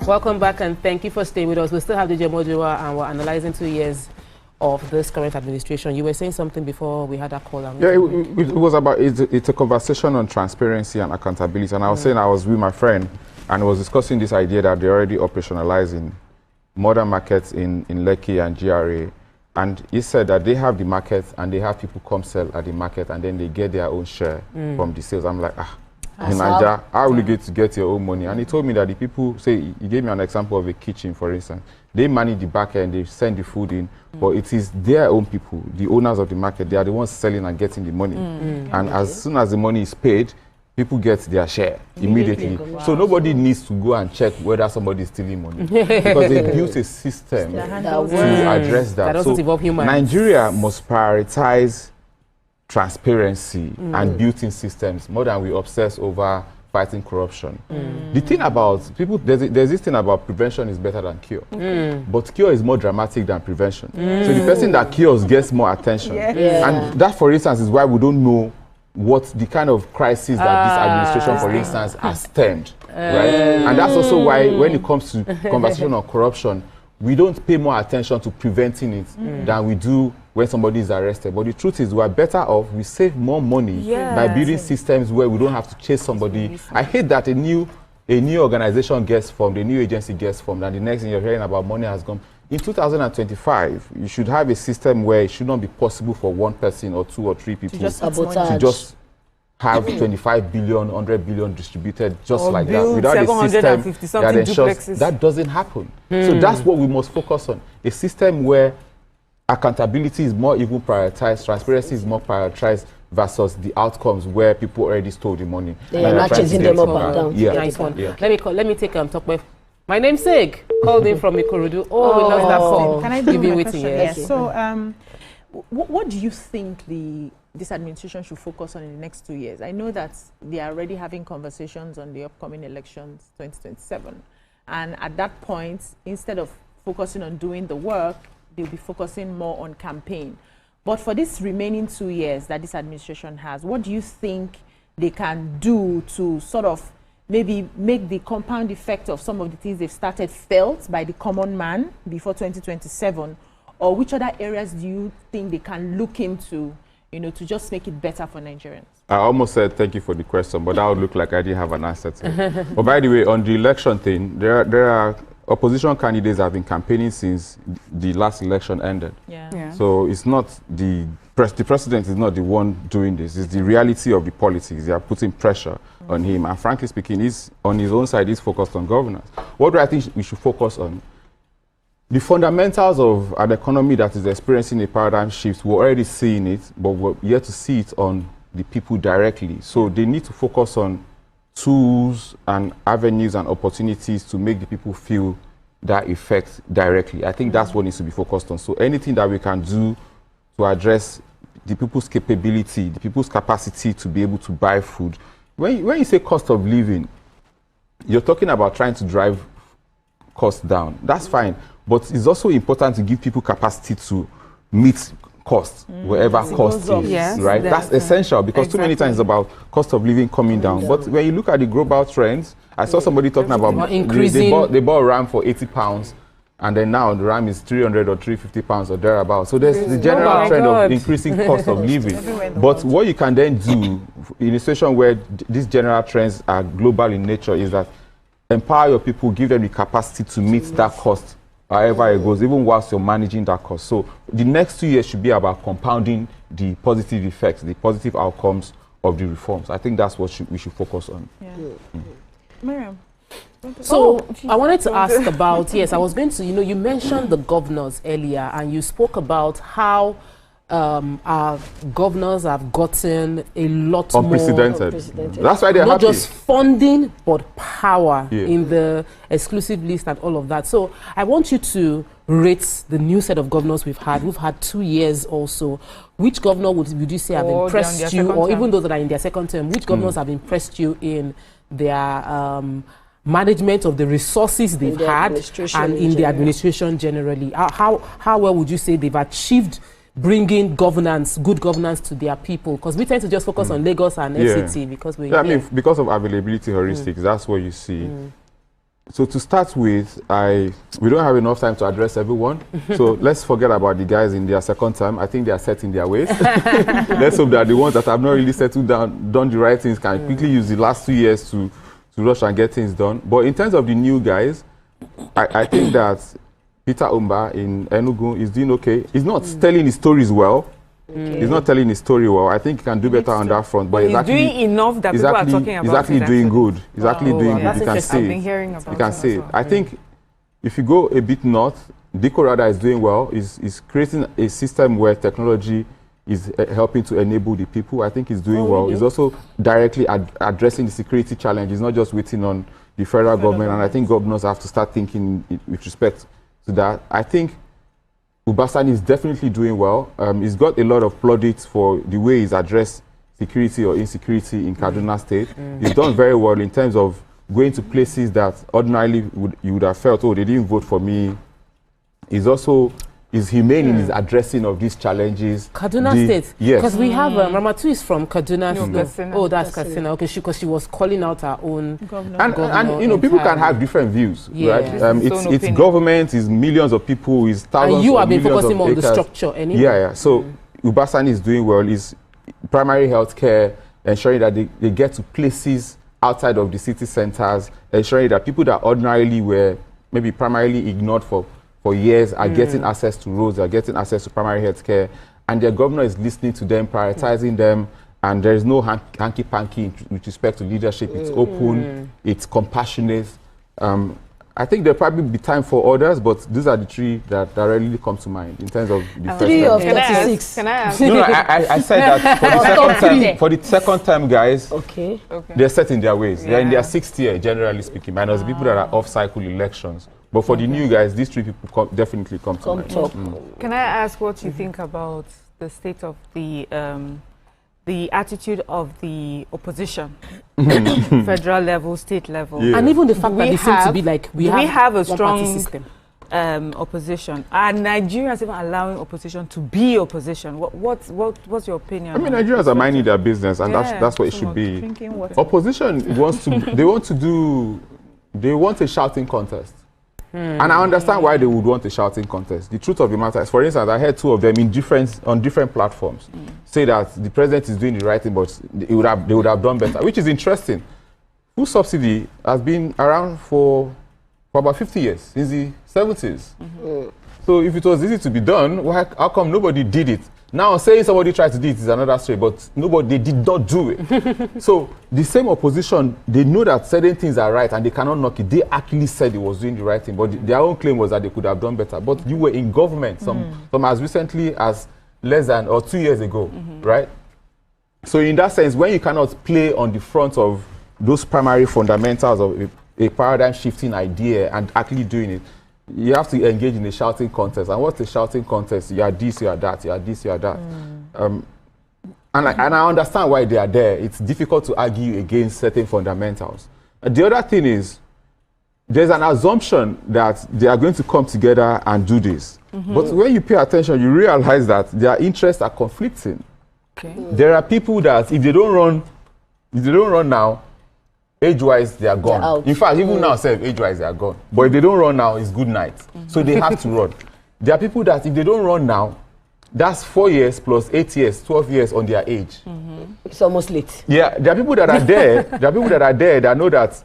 Welcome back and thank you for staying with us. We still have DJ Mojiwa and we're analyzing 2 years of this current administration. You were saying something before we had that call. Yeah, it was about, it's a conversation on transparency and accountability. And I was saying I was with my friend and was discussing this idea that they're already operationalizing modern markets in Lekki and GRA. And he said that they have the market and they have people come sell at the market and then they get their own share from the sales. I'm like, in Niger, how will you get your own money? And he told me that the people, say, he gave me an example of a kitchen, for instance. They manage the back end, they send the food in, but it is their own people, the owners of the market, they are the ones selling and getting the money. And as soon as the money is paid, people get their share immediately. Wow. So nobody needs to go and check whether somebody is stealing money because they built a system to address that. That doesn't involve humans. Nigeria must prioritize transparency and built-in systems more than we obsess over fighting corruption. The thing about people, there's this thing about prevention is better than cure, but cure is more dramatic than prevention. So the person that cures gets more attention, and that, for instance, is why we don't know what the kind of crisis that this administration, for instance, has stemmed, right? And that's also why when it comes to conversation on corruption, we don't pay more attention to preventing it than we do when somebody is arrested. But the truth is, we are better off, we save more money by building systems where we don't have to chase somebody. I hate that a new organization gets formed, a new agency gets formed, and the next thing you're hearing about money has gone. In 2025, you should have a system where it should not be possible for one person or 2 or 3 people to just have 25 billion, 100 billion distributed just or like that without a system that ensures that doesn't happen. So that's what we must focus on. A system where accountability is more even prioritized, transparency is more prioritized versus the outcomes where people already stole the money. They are not chasing them up and down. Yeah. Nice one. Yeah. Let me take talk with my namesake, called in from Ikorodu. We lost that call. Can I do my question? Yes. So what do you think this administration should focus on in the next 2 years? I know that they are already having conversations on the upcoming elections 2027. And at that point, instead of focusing on doing the work, they'll be focusing more on campaign. But for this remaining 2 years that this administration has, what do you think they can do to sort of maybe make the compound effect of some of the things they've started felt by the common man before 2027? Or which other areas do you think they can look into, to just make it better for Nigerians? I almost said thank you for the question, but that would look like I didn't have an answer to it. But by the way, on the election thing, there are opposition candidates have been campaigning since the last election ended. So it's not the president is not the one doing this. It's the reality of the politics. They are putting pressure on him. And frankly speaking, he's on his own side, he's focused on governance. What do I think we should focus on? The fundamentals of an economy that is experiencing a paradigm shift, we're already seeing it, but we're yet to see it on the people directly. So they need to focus on tools and avenues and opportunities to make the people feel that effect directly. I think that's what needs to be focused on. So anything that we can do to address the people's capability, the people's capacity to be able to buy food. When you say cost of living, you're talking about trying to drive costs down. That's fine. But it's also important to give people capacity to meet cost, wherever cost is, right? That's essential, because too many times it's about cost of living coming down. But when you look at the global trends, I saw somebody talking about increasing. They bought a ram for £80, and then now the ram is £300 or £350 or thereabouts. So there's the general trend of increasing cost of living. But what you can then do in a situation where these general trends are global in nature is that empower your people, give them the capacity to meet that cost however it goes, even whilst you're managing that cost. So the next 2 years should be about compounding the positive effects, the positive outcomes of the reforms. I think that's what we should focus on. Miriam. So I wanted to ask about, yes, I was going to, you mentioned the governors earlier, and you spoke about how our governors have gotten a lot unprecedented. That's why they're not happy. just funding, but power in the exclusive list and all of that. So I want you to rate the new set of governors we've had. We've had 2 years also. Which governor would you say have impressed you, or even those that are in their second term, which governors have impressed you in their management of the resources they've had and in the administration generally? How well would you say they've achieved bringing good governance to their people? Because we tend to just focus on Lagos and FCT because we. I mean, because of availability heuristics, that's what you see. So to start with, we don't have enough time to address everyone. So let's forget about the guys in their second term. I think they are set in their ways. Let's hope that the ones that have not really settled down, done the right things, can quickly use the last 2 years to rush and get things done. But in terms of the new guys, I think that Peter Umba in Enugu is doing okay. He's not telling his stories well. He's not telling his story well. I think he can do better on that front. But he's doing enough that people are talking about. He's actually doing good. He's actually doing good. You can see it. You can see it. I think if you go a bit north, Diko Rada is doing well. He's creating a system where technology is helping to enable the people. I think he's doing well. He's also directly addressing the security challenge. He's not just waiting on the federal government. And I think governors have to start thinking with respect to that. I think Ubasani is definitely doing well. He's got a lot of plaudits for the way he's addressed security or insecurity in Kaduna State. He's done very well in terms of going to places that ordinarily you would have felt, oh, they didn't vote for me. He's also humane in his addressing of these challenges. Kaduna State? Yes. Because we have, Ramatu is from Kaduna State. Oh, that's Katsina. Okay, because she was calling out her own governor. And people can have different views, right? It's government, it's millions of people, it's thousands and you of have been millions focusing of on the acres. structure anyway. Yeah. So Ubasani is doing well. Is primary health care, ensuring that they get to places outside of the city centers, ensuring that people that ordinarily were maybe primarily ignored for years are getting access to roads, are getting access to primary health care, and their governor is listening to them, prioritizing them, and there is no hanky-panky with respect to leadership. It's open, it's compassionate. I think there'll probably be time for others, but these are the three that really come to mind in terms of the first 3 of term. 36. Can I ask? No, I said that for the second time, guys, they're set in their ways. They're in their 6th year, generally speaking, minus the people that are off-cycle elections. But for the new guys, these 3 people definitely come to mind. Can I ask what you think about the state of the attitude of the opposition, federal level, state level, and even the fact that they seem to be like we have a one strong party system. Opposition? Are Nigerians even allowing opposition to be opposition? What's your opinion? I mean, Nigerians are minding their business, and that's what it should be. Opposition wants to. They want a shouting contest. And I understand why they would want a shouting contest. The truth of the matter is, for instance, I heard 2 of them on different platforms say that the president is doing the right thing, but they would have done better, which is interesting. Food subsidy has been around for for about 50 years, since the 70s. So if it was easy to be done, how come nobody did it? Now saying somebody tried to do it is another story, but they did not do it. So the same opposition, they know that certain things are right and they cannot knock it. They actually said it was doing the right thing, but their own claim was that they could have done better. But you were in government some as recently as less than or 2 years ago, right? So in that sense, when you cannot play on the front of those primary fundamentals of a paradigm shifting idea and actually doing it, you have to engage in a shouting contest. And what's the shouting contest? You are this, you are that, you are this, you are that. And I understand why they are there. It's difficult to argue against certain fundamentals. The other thing is, there's an assumption that they are going to come together and do this. But when you pay attention, you realize that their interests are conflicting. There are people that if they don't run now, age-wise, they are gone. In fact, even now, age-wise, they are gone. But if they don't run now, it's good night. So they have to run. There are people that if they don't run now, that's 4 years plus 8 years, 12 years on their age. It's almost late. Yeah, there are people that are there. There are people that are there that know that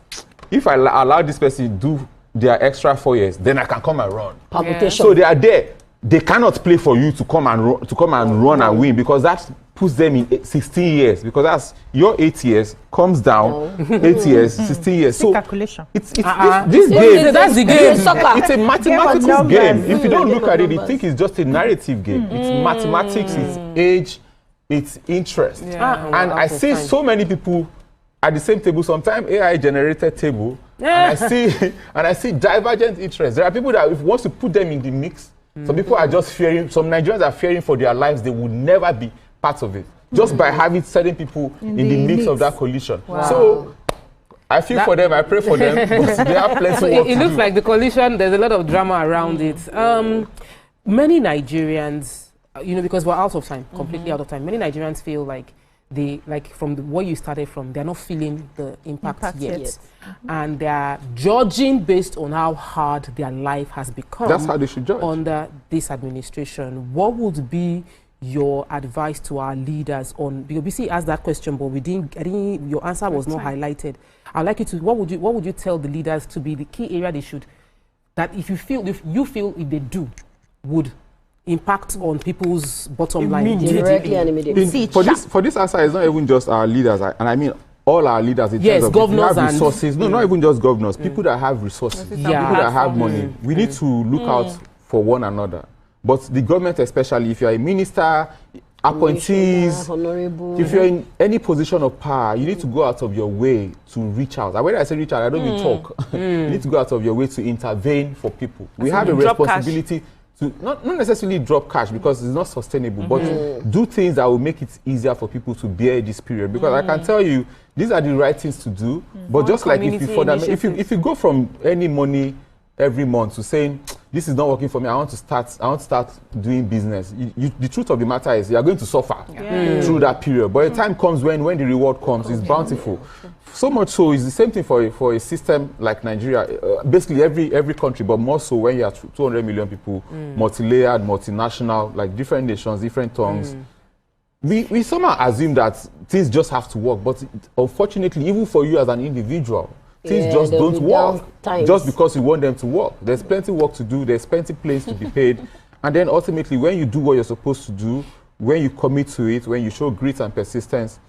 if I allow this person to do their extra 4 years, then I can come and run. Palpitation. So they are there. They cannot play for you to come and run and win, because that puts them in 16 years, because that's your 8 years comes down 8 years, 16 years. So calculation. It's this game. That's the game. It's a mathematical game. If you don't look at it, you think it's just a narrative game. It's mathematics, it's age, it's interest. And I see so many people at the same table, sometimes AI generated table, and I see divergent interests. There are people that if you want to put them in the mix, some people are just fearing, some Nigerians are fearing for their lives, they would never be part of it. Just by having certain people in the mix of that coalition. Wow. So I feel for them, I pray for them, but they have plenty of work it looks like the coalition, there's a lot of drama around it. Many Nigerians, because we're out of time, completely out of time, many Nigerians feel like what you started from, they're not feeling the impact yet. And they're judging based on how hard their life has become. That's how they should judge. Under this administration. What would be your advice to our leaders on, because BC asked that question, but your answer was not highlighted. I'd like you to, what would you tell the leaders to be the key area they should, that if you feel if they do, would impact on people's bottom line directly and immediately. For this answer, it's not even just our leaders, and I mean all our leaders in terms of governors have resources. No, not even just governors. People that have resources, people that have money. We need to look out for one another. But the government, especially, if you're a minister, appointees, if you're in any position of power, you need to go out of your way to reach out. And when I say reach out, I don't mean talk. You need to go out of your way to intervene for people. We have a responsibility to not necessarily drop cash, because it's not sustainable, but do things that will make it easier for people to bear this period. Because I can tell you, these are the right things to do. But just like if you go from any money every month to saying this is not working for me, I want to start doing business. The truth of the matter is you are going to suffer through that period. But the time comes when the reward comes, it's bountiful. So much so, it's the same thing for a system like Nigeria. Basically every country, but more so when you have 200 million people, multi-layered, multinational, like different nations, different tongues. We somehow assume that things just have to work, but unfortunately, even for you as an individual, things just don't work just because you want them to work. There's plenty of work to do. There's plenty of place to be paid. And then ultimately, when you do what you're supposed to do, when you commit to it, when you show grit and persistence,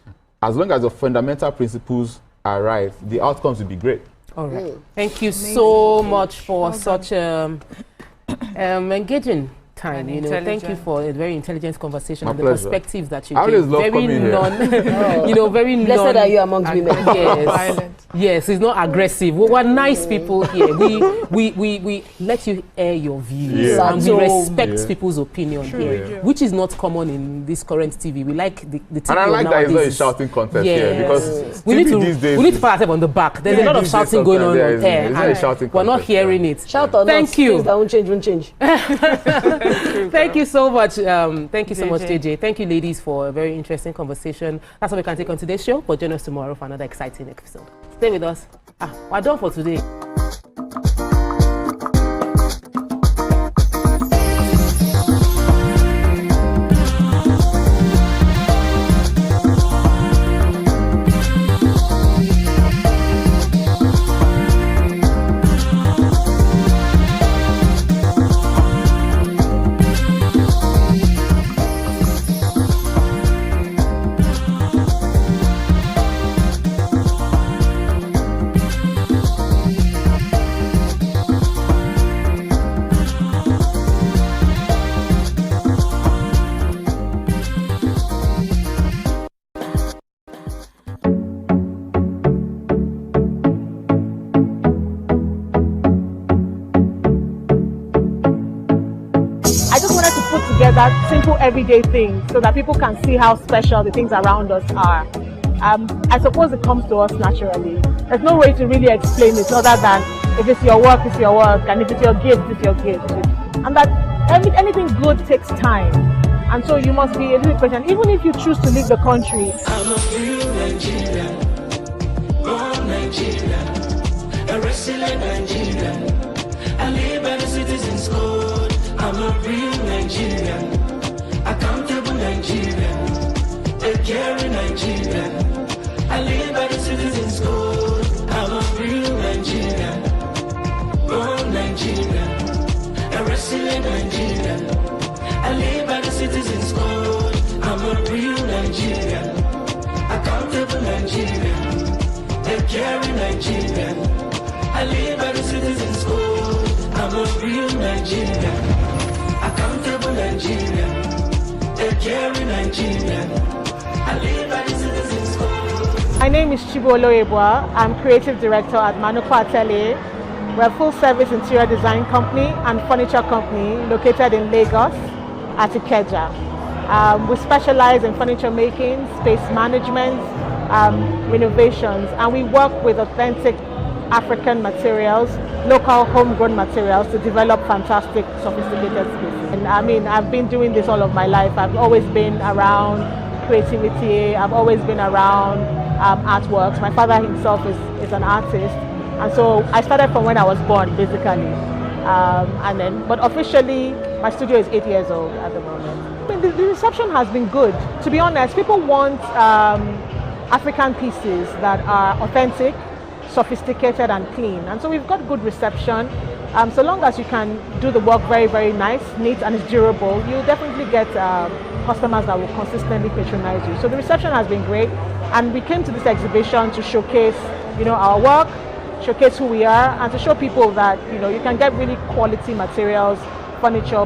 as long as the fundamental principles are right, the outcomes will be great. All right. Thank you so much for such engaging time. Thank you for a very intelligent conversation and the perspectives that you gave. Very blessed are you amongst women. Yes, it's not aggressive. We're nice people here. We let you air your views and we respect people's opinion here, which is not common in this current TV. We like the TV. And I like that it's not a shouting contest here, because we need to pat ourselves on the back. There's a lot of shouting going on here. We're not hearing it. Shout on us. Things that won't change. Thank you so much. Thank you so much, JJ. Thank you, ladies, for a very interesting conversation. That's what we can take on today's show. But join us tomorrow for another exciting episode. Stay with us. We're done for today. that simple everyday things so that people can see how special the things around us are. I suppose it comes to us naturally. There's no way to really explain it other than if it's your work, it's your work, and if it's your gift, it's your gift. And that anything good takes time. And so you must be a little patient. Even if you choose to leave the country. I'm a real Nigerian, born Nigerian, a resilient Nigerian. I live by the citizens' code. I'm a real Nigerian, accountable Nigerian, a caring Nigerian. I live by the citizens' code. I'm a real Nigerian, born Nigerian, a resilient Nigerian. I live by the citizens' code. I'm a real Nigerian, accountable Nigerian, a caring Nigerian. I live by the citizens' code. I'm a real Nigerian, accountable Nigerian, a caring Nigerian. I live by the citizens' code. My name is Chibolo. I'm creative director at Manoko Atelier. We're a full-service interior design company and furniture company located in Lagos at Ikeja. We specialize in furniture making, space management, renovations, and we work with authentic African materials, local homegrown materials to develop fantastic, sophisticated spaces. And I mean, I've been doing this all of my life. I've always been around creativity. I've always been around artworks. My father himself is an artist, and so I started from when I was born, basically. But officially, my studio is 8 years old at the moment. I mean, the reception has been good. To be honest, people want African pieces that are authentic, sophisticated and clean, and so we've got good reception. So long as you can do the work very, very nice, neat and it's durable, you definitely get customers that will consistently patronize you. So the reception has been great, and we came to this exhibition to showcase, our work, showcase who we are, and to show people that, you can get really quality materials, furniture,